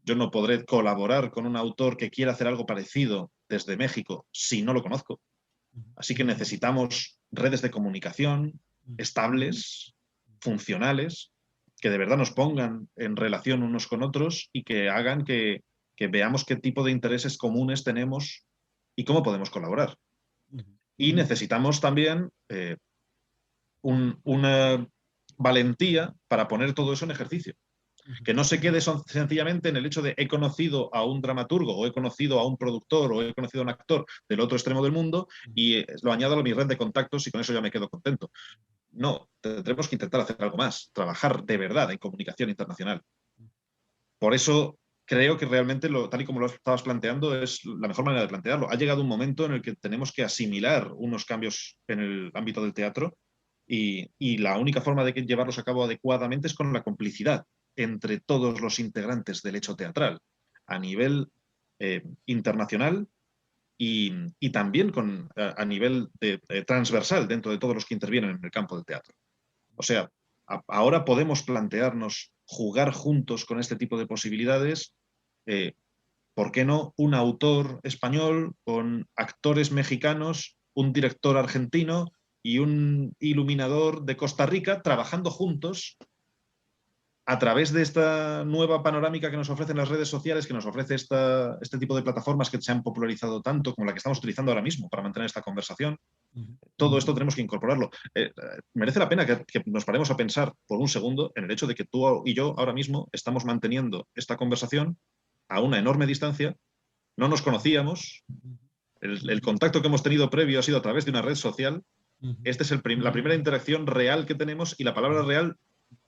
Speaker 2: Yo no podré colaborar con un autor que quiera hacer algo parecido desde México si no lo conozco. Así que necesitamos redes de comunicación estables, funcionales, que de verdad nos pongan en relación unos con otros y que hagan que veamos qué tipo de intereses comunes tenemos y cómo podemos colaborar. Y necesitamos también una valentía para poner todo eso en ejercicio. Que no se quede sencillamente en el hecho de he conocido a un dramaturgo o he conocido a un productor o he conocido a un actor del otro extremo del mundo y lo añado a mi red de contactos y con eso ya me quedo contento. No, tendremos que intentar hacer algo más, trabajar de verdad en comunicación internacional. Por eso creo que realmente, tal y como lo estabas planteando, es la mejor manera de plantearlo. Ha llegado un momento en el que tenemos que asimilar unos cambios en el ámbito del teatro y la única forma de llevarlos a cabo adecuadamente es con la complicidad entre todos los integrantes del hecho teatral, a nivel internacional y también a nivel transversal dentro de todos los que intervienen en el campo del teatro. O sea, ahora podemos plantearnos jugar juntos con este tipo de posibilidades. ¿Por qué no un autor español con actores mexicanos, un director argentino y un iluminador de Costa Rica trabajando juntos a través de esta nueva panorámica que nos ofrecen las redes sociales, que nos ofrece este tipo de plataformas que se han popularizado tanto, como la que estamos utilizando ahora mismo para mantener esta conversación? Todo esto tenemos que incorporarlo. Merece la pena que nos paremos a pensar por un segundo en el hecho de que tú y yo ahora mismo estamos manteniendo esta conversación a una enorme distancia, no nos conocíamos, el contacto que hemos tenido previo ha sido a través de una red social. Esta es la primera interacción real que tenemos y la palabra real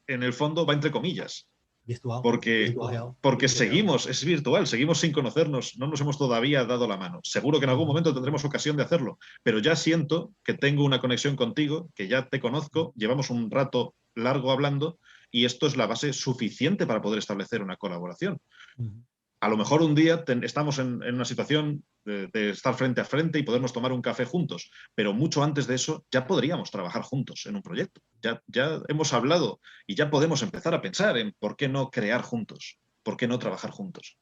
Speaker 2: en el fondo va entre comillas.
Speaker 1: Virtual.
Speaker 2: Porque seguimos, es virtual, seguimos sin conocernos, no nos hemos todavía dado la mano. Seguro que en algún momento tendremos ocasión de hacerlo, pero ya siento que tengo una conexión contigo, que ya te conozco, llevamos un rato largo hablando y esto es la base suficiente para poder establecer una colaboración. A lo mejor un día estamos en una situación de estar frente a frente y podernos tomar un café juntos, pero mucho antes de eso ya podríamos trabajar juntos en un proyecto. Ya hemos hablado y ya podemos empezar a pensar en por qué no crear juntos, por qué no trabajar juntos.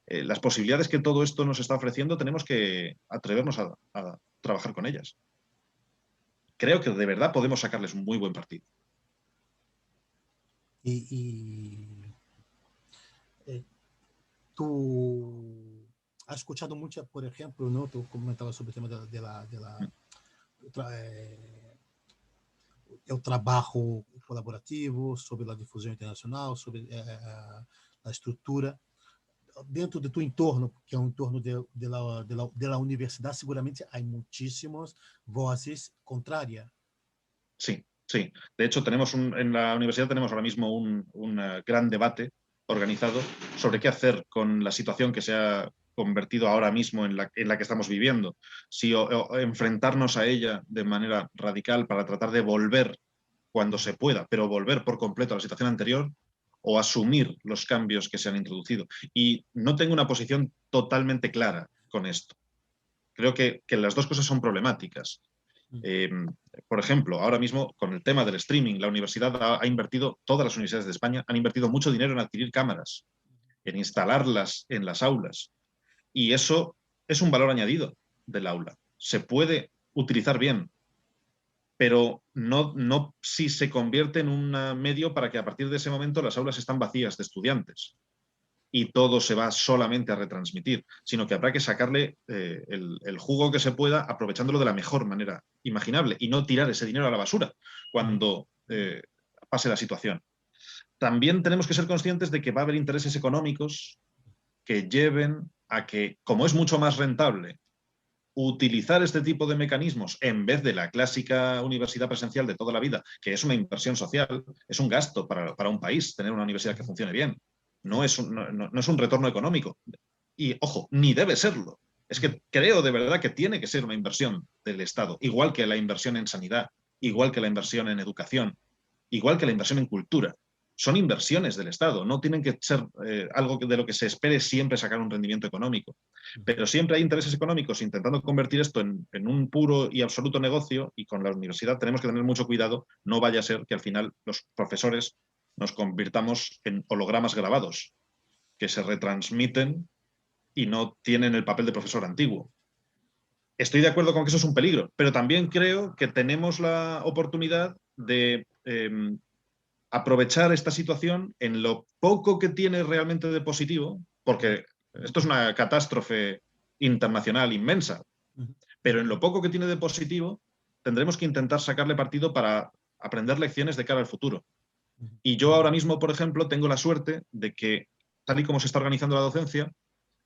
Speaker 2: Las posibilidades que todo esto nos está ofreciendo tenemos que atrevernos a trabajar con ellas. Creo que de verdad podemos sacarles un muy buen partido.
Speaker 1: Tú has escuchado mucho, por ejemplo, ¿no? Tú comentabas sobre el tema el trabajo colaborativo, sobre la difusión internacional, sobre la estructura. Dentro de tu entorno, que é um entorno de la universidade, seguramente há muitíssimas vozes contrárias.
Speaker 2: Sí. Sí, de hecho en la universidad tenemos ahora mismo un gran debate organizado sobre qué hacer con la situación que se ha convertido ahora mismo en la que estamos viviendo. Si o enfrentarnos a ella de manera radical para tratar de volver cuando se pueda, pero volver por completo a la situación anterior, o asumir los cambios que se han introducido. Y no tengo una posición totalmente clara con esto. Creo que las dos cosas son problemáticas. Eh, por ejemplo, ahora mismo con el tema del streaming, la universidad ha invertido, todas las universidades de España han invertido mucho dinero en adquirir cámaras, en instalarlas en las aulas. Y eso es un valor añadido del aula. Se puede utilizar bien, pero no si se convierte en un medio para que a partir de ese momento las aulas están vacías de estudiantes y todo se va solamente a retransmitir, sino que habrá que sacarle el jugo que se pueda aprovechándolo de la mejor manera imaginable y no tirar ese dinero a la basura cuando pase la situación. También tenemos que ser conscientes de que va a haber intereses económicos que lleven a que, como es mucho más rentable utilizar este tipo de mecanismos en vez de la clásica universidad presencial de toda la vida, que es una inversión social, es un gasto para un país tener una universidad que funcione bien. No es un retorno económico. Y, ojo, ni debe serlo. Es que creo de verdad que tiene que ser una inversión del Estado, igual que la inversión en sanidad, igual que la inversión en educación, igual que la inversión en cultura. Son inversiones del Estado, no tienen que ser algo de lo que se espere siempre sacar un rendimiento económico. Pero siempre hay intereses económicos intentando convertir esto en un puro y absoluto negocio, y con la universidad tenemos que tener mucho cuidado, no vaya a ser que al final los profesores nos convirtamos en hologramas grabados, que se retransmiten y no tienen el papel de profesor antiguo. Estoy de acuerdo con que eso es un peligro, pero también creo que tenemos la oportunidad de aprovechar esta situación en lo poco que tiene realmente de positivo, porque esto es una catástrofe internacional inmensa, pero en lo poco que tiene de positivo tendremos que intentar sacarle partido para aprender lecciones de cara al futuro. Y yo ahora mismo, por ejemplo, tengo la suerte de que, tal y como se está organizando la docencia,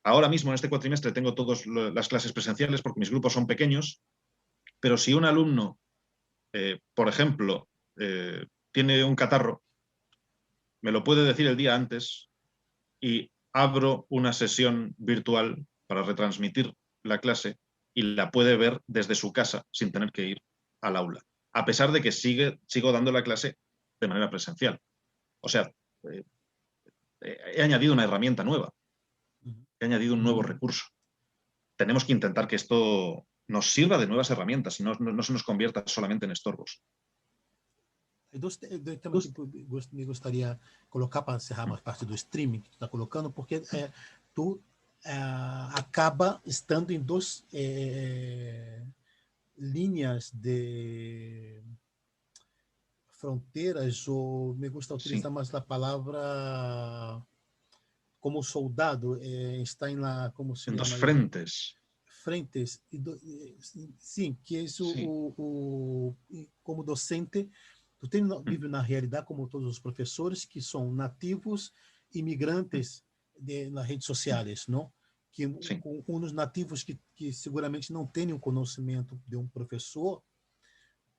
Speaker 2: ahora mismo en este cuatrimestre tengo todas las clases presenciales porque mis grupos son pequeños, pero si un alumno, por ejemplo, tiene un catarro, me lo puede decir el día antes y abro una sesión virtual para retransmitir la clase y la puede ver desde su casa sin tener que ir al aula, a pesar de que sigo dando la clase de manera presencial. O sea, eh, he añadido una herramienta nueva, he añadido un nuevo recurso. Tenemos que intentar que esto nos sirva de nuevas herramientas y no se nos convierta solamente en estorbos.
Speaker 1: Dois temas que me gostaria de colocar para encerrar mais parte do streaming que tu está colocando, porque tu acaba estando em duas linhas de fronteiras, ou me gusta utilizar mais a palavra como soldado, está em lá, como se
Speaker 2: En dos
Speaker 1: chama?
Speaker 2: frentes.
Speaker 1: Frentes, sim, que isso,
Speaker 2: Sí.
Speaker 1: como docente, tu vive na realidade como todos os professores que são nativos imigrantes nas redes sociais, não? Que
Speaker 2: Sí.
Speaker 1: com uns nativos que seguramente não têm o conhecimento de um professor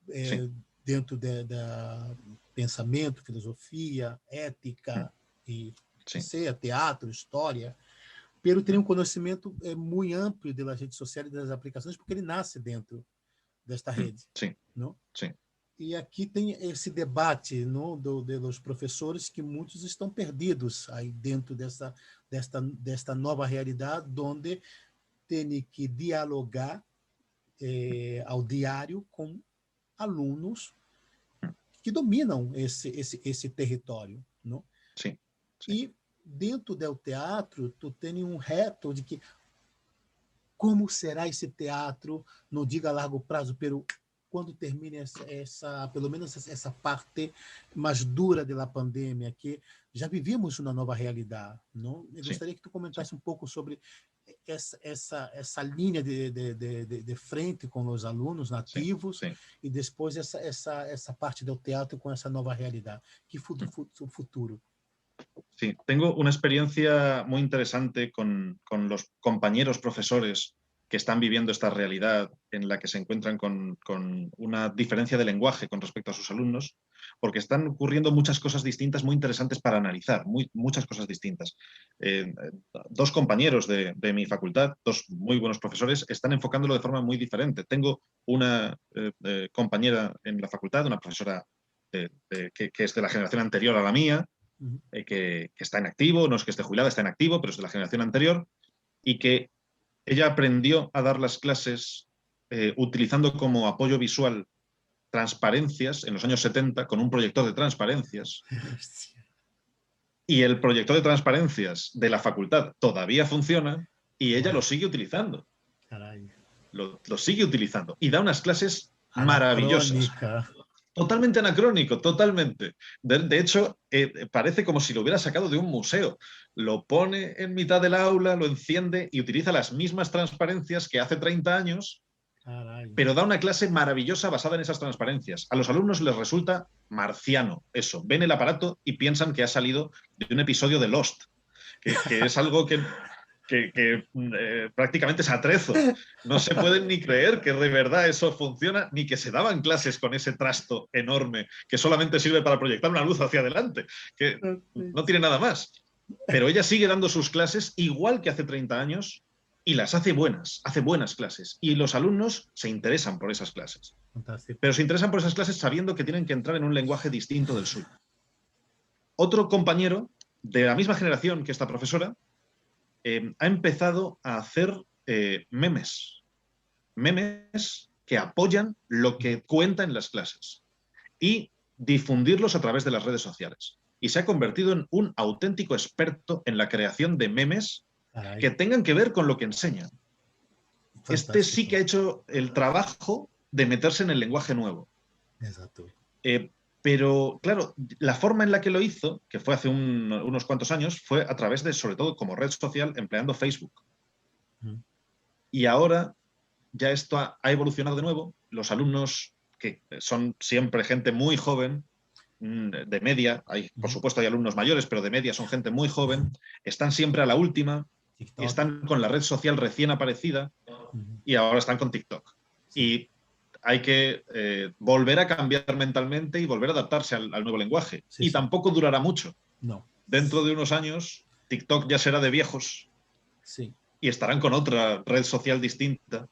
Speaker 2: Sí.
Speaker 1: dentro da pensamento, filosofia, ética e
Speaker 2: Sí.
Speaker 1: seja teatro, história, pero tem um conhecimento muito amplo das redes sociais e das aplicações, porque ele nasce dentro desta rede.
Speaker 2: Sí.
Speaker 1: Não?
Speaker 2: Sí.
Speaker 1: E aqui tem esse debate não, dos professores que muitos estão perdidos aí dentro desta nova realidade, onde tem que dialogar ao diário com alunos que dominam esse território. Não?
Speaker 2: Sí. Sí.
Speaker 1: E dentro do teatro, tu tem um reto de que como será esse teatro, não diga a largo prazo, pero quando termine pelo menos essa parte mais dura da pandemia, que já vivíamos uma nova realidade. Não? Eu gostaria que tu comentasse um pouco sobre essa linha de frente com os alunos nativos e depois essa parte do teatro com essa nova realidade. Que futuro?
Speaker 2: Sí, tengo una experiencia muy interesante con los compañeros profesores que están viviendo esta realidad en la que se encuentran con una diferencia de lenguaje con respecto a sus alumnos, porque están ocurriendo muchas cosas distintas muy interesantes para analizar, muchas cosas distintas. Dos compañeros de mi facultad, dos muy buenos profesores, están enfocándolo de forma muy diferente. Tengo una compañera en la facultad, una profesora que es de la generación anterior a la mía, que está en activo, no es que esté jubilada, está en activo, pero es de la generación anterior, y que ella aprendió a dar las clases utilizando como apoyo visual transparencias en los años 70 con un proyector de transparencias. Y el proyector de transparencias de la facultad todavía funciona y ella lo sigue utilizando. Lo sigue utilizando. Y da unas clases maravillosas. Totalmente anacrónico, totalmente. De hecho, parece como si lo hubiera sacado de un museo. Lo pone en mitad del aula, lo enciende y utiliza las mismas transparencias que hace 30 años, pero da una clase maravillosa basada en esas transparencias. A los alumnos les resulta marciano eso. Ven el aparato y piensan que ha salido de un episodio de Lost, que es algo que prácticamente es atrezo. No se pueden ni creer que de verdad eso funciona, ni que se daban clases con ese trasto enorme que solamente sirve para proyectar una luz hacia adelante, que no tiene nada más. Pero ella sigue dando sus clases igual que hace 30 años y las hace buenas clases. Y los alumnos se interesan por esas clases. Fantástico. Pero se interesan por esas clases sabiendo que tienen que entrar en un lenguaje distinto del suyo. Otro compañero de la misma generación que esta profesora ha empezado a hacer memes que apoyan lo que cuenta en las clases y difundirlos a través de las redes sociales. Y se ha convertido en un auténtico experto en la creación de memes que tengan que ver con lo que enseñan. Fantástico. Este sí que ha hecho el trabajo de meterse en el lenguaje nuevo. Exacto. Pero, claro, la forma en la que lo hizo, que fue hace unos cuantos años, fue a través de, sobre todo como red social, empleando Facebook. Y ahora ya esto ha evolucionado de nuevo. Los alumnos, que son siempre gente muy joven, de media, por supuesto hay alumnos mayores, pero de media son gente muy joven, están siempre a la última, TikTok. Están con la red social recién aparecida y ahora están con TikTok. Sí. Y hay que volver a cambiar mentalmente y volver a adaptarse al nuevo lenguaje. Sí, y tampoco durará mucho. No. Dentro de unos años, TikTok ya será de viejos. Sí. Y estarán con otra red social distinta.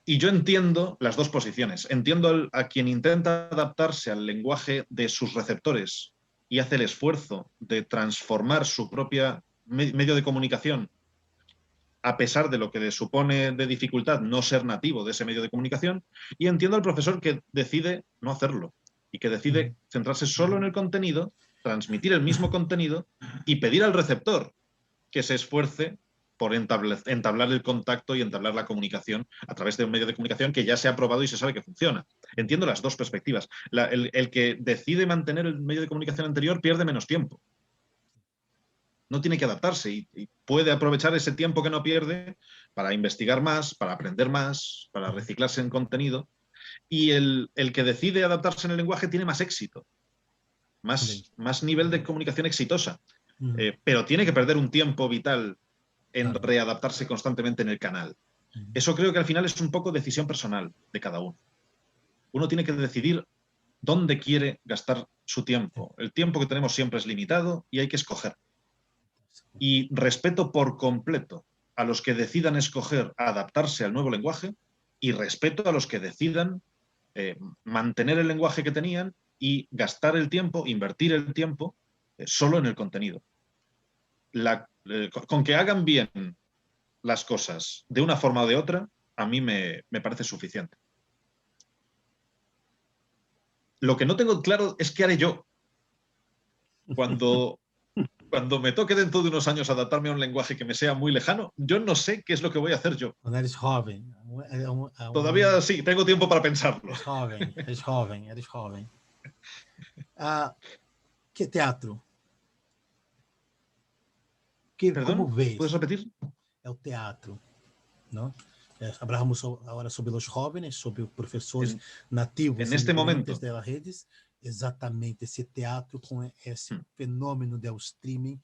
Speaker 2: Y yo entiendo las dos posiciones. Entiendo a quien intenta adaptarse al lenguaje de sus receptores y hace el esfuerzo de transformar su propia medio de comunicación a pesar de lo que le supone de dificultad no ser nativo de ese medio de comunicación, y entiendo al profesor que decide no hacerlo y que decide centrarse solo en el contenido, transmitir el mismo contenido y pedir al receptor que se esfuerce por entablar el contacto y entablar la comunicación a través de un medio de comunicación que ya se ha probado y se sabe que funciona. Entiendo las dos perspectivas. El que decide mantener el medio de comunicación anterior pierde menos tiempo. No tiene que adaptarse y puede aprovechar ese tiempo que no pierde para investigar más, para aprender más, para reciclarse en contenido. Y el que decide adaptarse en el lenguaje tiene más éxito, más nivel de comunicación exitosa, pero tiene que perder un tiempo vital en readaptarse constantemente en el canal. Eso creo que al final es un poco decisión personal de cada uno. Uno tiene que decidir dónde quiere gastar su tiempo. El tiempo que tenemos siempre es limitado y hay que escoger. Y respeto por completo a los que decidan escoger adaptarse al nuevo lenguaje y respeto a los que decidan mantener el lenguaje que tenían y gastar el tiempo, invertir el tiempo solo en el contenido. Con que hagan bien las cosas de una forma o de otra, a mí me parece suficiente. Lo que no tengo claro es qué haré yo cuando me toque dentro de unos años adaptarme a un lenguaje que me sea muy lejano. Yo no sé qué es lo que voy a hacer yo.
Speaker 1: Cuando eres joven.
Speaker 2: Todavía sí, tengo tiempo para pensarlo.
Speaker 1: Eres joven. ¿Qué teatro?
Speaker 2: ¿Perdón?
Speaker 1: ¿Cómo ves?
Speaker 2: ¿Puedes repetir?
Speaker 1: El teatro, ¿no? Hablamos ahora sobre los jóvenes, sobre profesores nativos
Speaker 2: en este momento
Speaker 1: de las redes, exatamente ese teatro con ese fenómeno del streaming,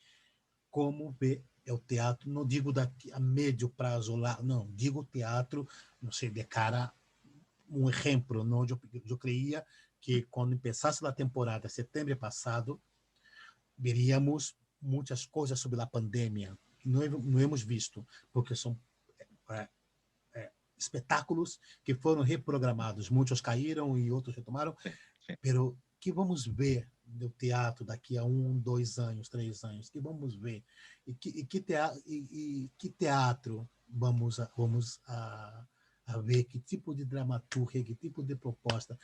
Speaker 1: ¿cómo ve é o teatro, não digo daqui a médio prazo, lá, não, digo teatro, não sei, de cara, um exemplo, não, eu creia que quando começasse a temporada, setembro passado, veríamos muitas coisas sobre a pandemia que não hemos visto, porque são é, espetáculos que foram reprogramados, muitos caíram e outros retomaram,
Speaker 2: Sí, sí.
Speaker 1: pero que vamos ver do teatro daqui a 2 anos, 3 anos, que vamos ver que teatro vamos a ver, que tipo de dramaturgia, que tipo de proposta,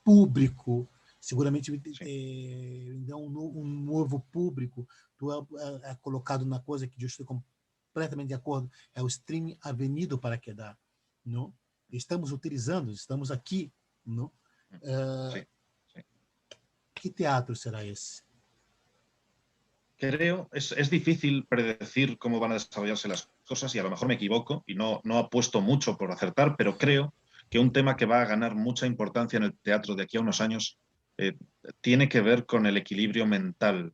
Speaker 1: público, seguramente
Speaker 2: Sí.
Speaker 1: então um novo público, tu é colocado na coisa que eu estou completamente de acordo, é o streaming ha venido para quedar, não? Estamos utilizando, estamos aqui, não?
Speaker 2: Sí, sí.
Speaker 1: Que teatro será esse?
Speaker 2: Creo, es difícil predecir cómo van a desarrollarse las cosas y a lo mejor me equivoco y no apuesto mucho por acertar, pero creo que un tema que va a ganar mucha importancia en el teatro de aquí a unos años tiene que ver con el equilibrio mental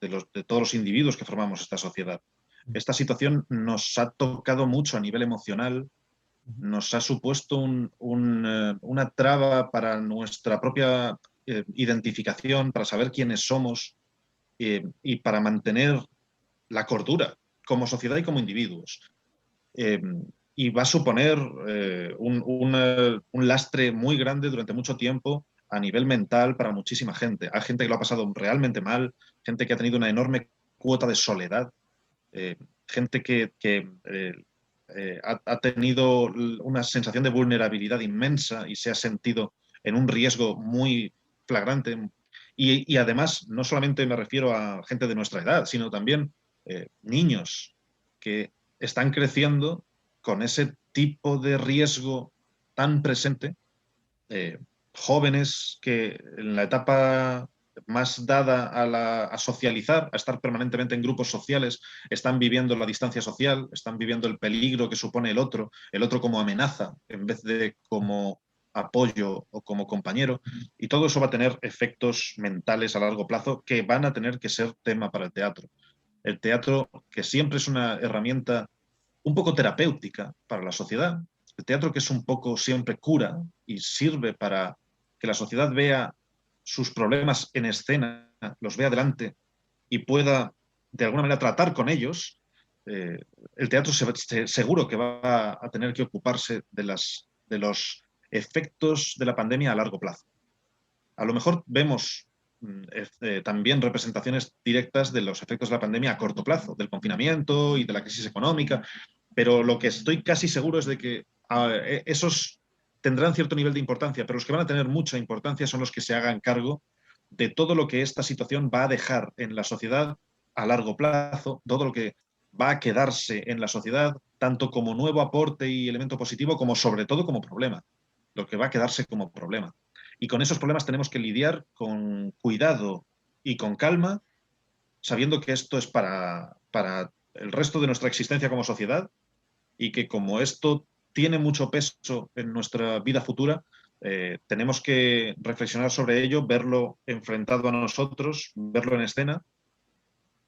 Speaker 2: de todos los individuos que formamos esta sociedad. Esta situación nos ha tocado mucho a nivel emocional, nos ha supuesto una traba para nuestra propia identificación, para saber quiénes somos y para mantener la cordura como sociedad y como individuos. Y va a suponer un lastre muy grande durante mucho tiempo a nivel mental para muchísima gente. Hay gente que lo ha pasado realmente mal, gente que ha tenido una enorme cuota de soledad, gente que ha tenido una sensación de vulnerabilidad inmensa y se ha sentido en un riesgo muy flagrante. Y además, no solamente me refiero a gente de nuestra edad, sino también niños que están creciendo con ese tipo de riesgo tan presente, jóvenes que en la etapa más dada a socializar, a estar permanentemente en grupos sociales, están viviendo la distancia social, están viviendo el peligro que supone el otro como amenaza en vez de como apoyo o como compañero, y todo eso va a tener efectos mentales a largo plazo que van a tener que ser tema para el teatro. El teatro, que siempre es una herramienta un poco terapéutica para la sociedad, el teatro que es un poco siempre cura y sirve para que la sociedad vea sus problemas en escena, los vea delante y pueda de alguna manera tratar con ellos, el teatro seguro que va a tener que ocuparse de los efectos de la pandemia a largo plazo. A lo mejor vemos también representaciones directas de los efectos de la pandemia a corto plazo, del confinamiento y de la crisis económica, pero lo que estoy casi seguro es de que esos tendrán cierto nivel de importancia, pero los que van a tener mucha importancia son los que se hagan cargo de todo lo que esta situación va a dejar en la sociedad a largo plazo, todo lo que va a quedarse en la sociedad, tanto como nuevo aporte y elemento positivo, como sobre todo como problema, lo que va a quedarse como problema. Y con esos problemas tenemos que lidiar con cuidado y con calma, sabiendo que esto es para el resto de nuestra existencia como sociedad y que como esto tiene mucho peso en nuestra vida futura, tenemos que reflexionar sobre ello, verlo enfrentado a nosotros, verlo en escena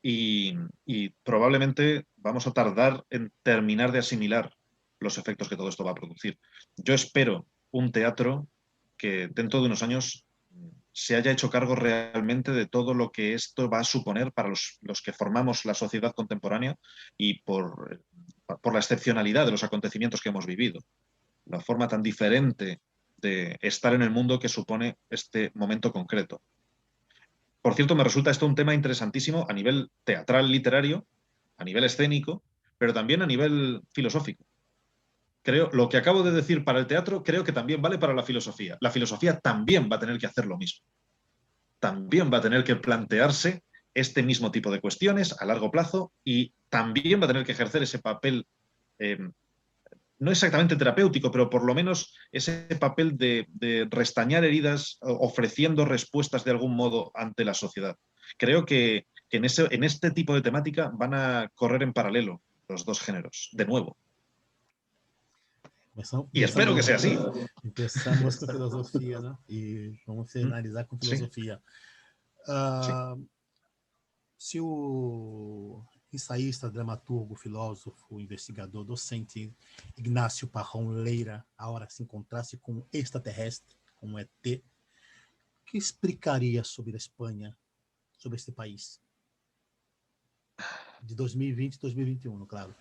Speaker 2: y probablemente vamos a tardar en terminar de asimilar los efectos que todo esto va a producir. Yo espero un teatro que dentro de unos años se haya hecho cargo realmente de todo lo que esto va a suponer para los que formamos la sociedad contemporánea y por la excepcionalidad de los acontecimientos que hemos vivido, la forma tan diferente de estar en el mundo que supone este momento concreto. Por cierto, me resulta esto un tema interesantísimo a nivel teatral, literario, a nivel escénico, pero también a nivel filosófico. Creo, lo que acabo de decir para el teatro, creo que también vale para la filosofía. La filosofía también va a tener que hacer lo mismo. También va a tener que plantearse este mismo tipo de cuestiones a largo plazo y también va a tener que ejercer ese papel, no exactamente terapéutico, pero por lo menos ese papel de restañar heridas, ofreciendo respuestas de algún modo ante la sociedad. Creo que en este tipo de temática van a correr en paralelo los dos géneros, de nuevo. Y espero que sea así.
Speaker 1: Empezamos com filosofia, né? E vamos finalizar com filosofia.
Speaker 2: Sí.
Speaker 1: Se o ensaísta, dramaturgo, filósofo, investigador, docente Ignácio Parrón Leira agora se encontrasse com um extraterrestre, com um ET, o que explicaria sobre a Espanha, sobre este país? De 2020 e 2021, claro.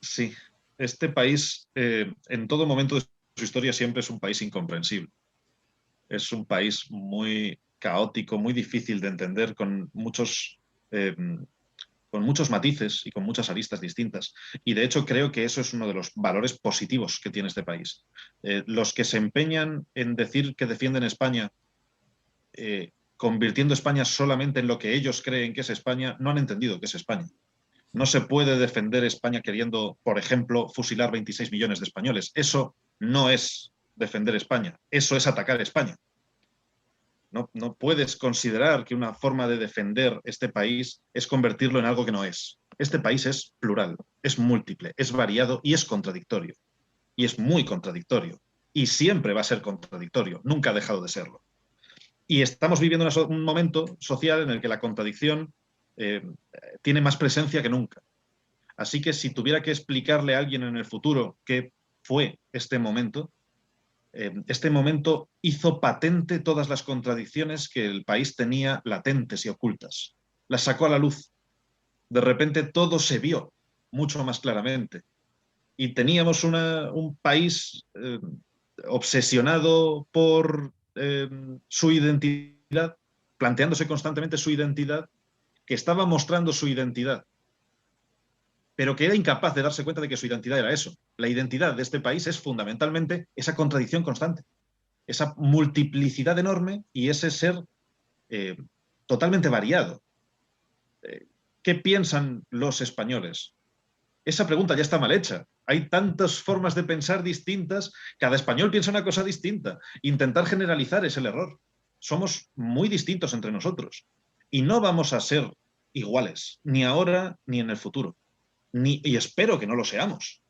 Speaker 2: Sí, este país en todo momento de su historia siempre es un país incomprensible. Es un país muy caótico, muy difícil de entender, con muchos matices y con muchas aristas distintas. Y de hecho creo que eso es uno de los valores positivos que tiene este país. Los que se empeñan en decir que defienden España, convirtiendo España solamente en lo que ellos creen que es España, no han entendido que es España. No se puede defender España queriendo, por ejemplo, fusilar 26 millones de españoles. Eso no es defender España, eso es atacar España. No puedes considerar que una forma de defender este país es convertirlo en algo que no es. Este país es plural, es múltiple, es variado y es contradictorio. Y es muy contradictorio. Y siempre va a ser contradictorio, nunca ha dejado de serlo. Y estamos viviendo un momento social en el que la contradicción tiene más presencia que nunca. Así que si tuviera que explicarle a alguien en el futuro qué fue este momento hizo patente todas las contradicciones que el país tenía latentes y ocultas. Las sacó a la luz. De repente todo se vio mucho más claramente. Y teníamos un país obsesionado por su identidad, planteándose constantemente su identidad, que estaba mostrando su identidad, pero que era incapaz de darse cuenta de que su identidad era eso. La identidad de este país es fundamentalmente esa contradicción constante, esa multiplicidad enorme y ese ser totalmente variado. ¿Qué piensan los españoles? Esa pregunta ya está mal hecha. Hay tantas formas de pensar distintas, cada español piensa una cosa distinta. Intentar generalizar es el error. Somos muy distintos entre nosotros y no vamos a ser iguales, ni ahora ni en el futuro. Y espero que no lo seamos.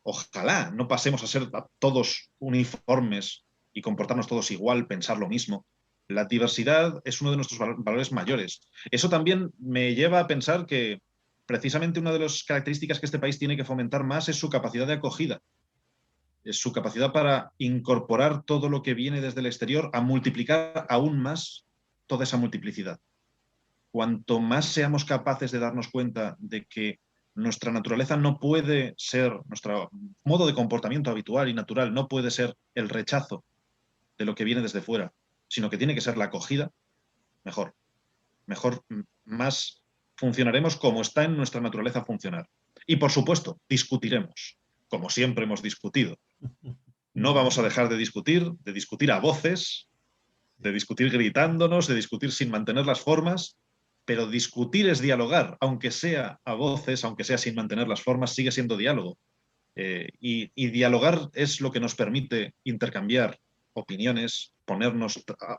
Speaker 2: Ojalá no pasemos a ser todos uniformes y comportarnos todos igual, pensar lo mismo. La diversidad es uno de nuestros valores mayores. Eso también me lleva a pensar que precisamente una de las características que este país tiene que fomentar más es su capacidad de acogida, es su capacidad para incorporar todo lo que viene desde el exterior, a multiplicar aún más toda esa multiplicidad. Cuanto más seamos capaces de darnos cuenta de que nuestra naturaleza no puede ser, nuestro modo de comportamiento habitual y natural no puede ser el rechazo de lo que viene desde fuera, sino que tiene que ser la acogida, mejor. Mejor, más funcionaremos como está en nuestra naturaleza funcionar. Y por supuesto, discutiremos, como siempre hemos discutido. No vamos a dejar de discutir a voces, de discutir gritándonos, de discutir sin mantener las formas, pero discutir es dialogar, aunque sea a voces, aunque sea sin mantener las formas, sigue siendo diálogo. Y dialogar es lo que nos permite intercambiar opiniones,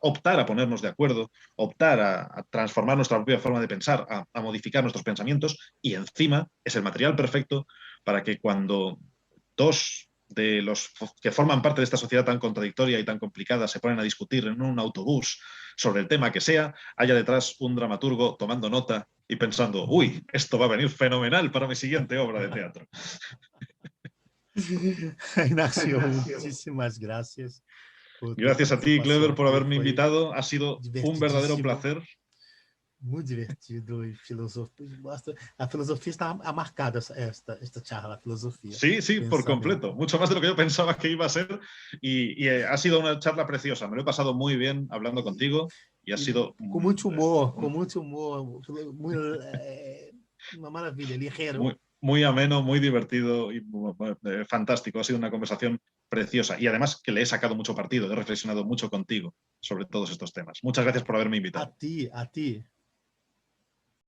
Speaker 2: optar a ponernos de acuerdo, optar a transformar nuestra propia forma de pensar, a modificar nuestros pensamientos, y encima es el material perfecto para que cuando dos de los que forman parte de esta sociedad tan contradictoria y tan complicada se ponen a discutir en un autobús sobre el tema que sea, haya detrás un dramaturgo tomando nota y pensando, uy, esto va a venir fenomenal para mi siguiente obra de teatro.
Speaker 1: Ignacio, muchísimas gracias.
Speaker 2: Gracias a ti, Clever, por haberme invitado. Ha sido un verdadero placer.
Speaker 1: Muy divertido y filosofía. La filosofía está marcada, esta charla, la filosofía.
Speaker 2: Sí, sí, por completo. Mucho más de lo que yo pensaba que iba a ser. Y ha sido una charla preciosa. Me lo he pasado muy bien hablando contigo y ha sido...
Speaker 1: Con mucho humor, muy, una maravilla, ligero.
Speaker 2: Muy ameno, muy divertido y fantástico. Ha sido una conversación preciosa. Y además que le he sacado mucho partido, he reflexionado mucho contigo sobre todos estos temas. Muchas gracias por haberme invitado.
Speaker 1: A ti.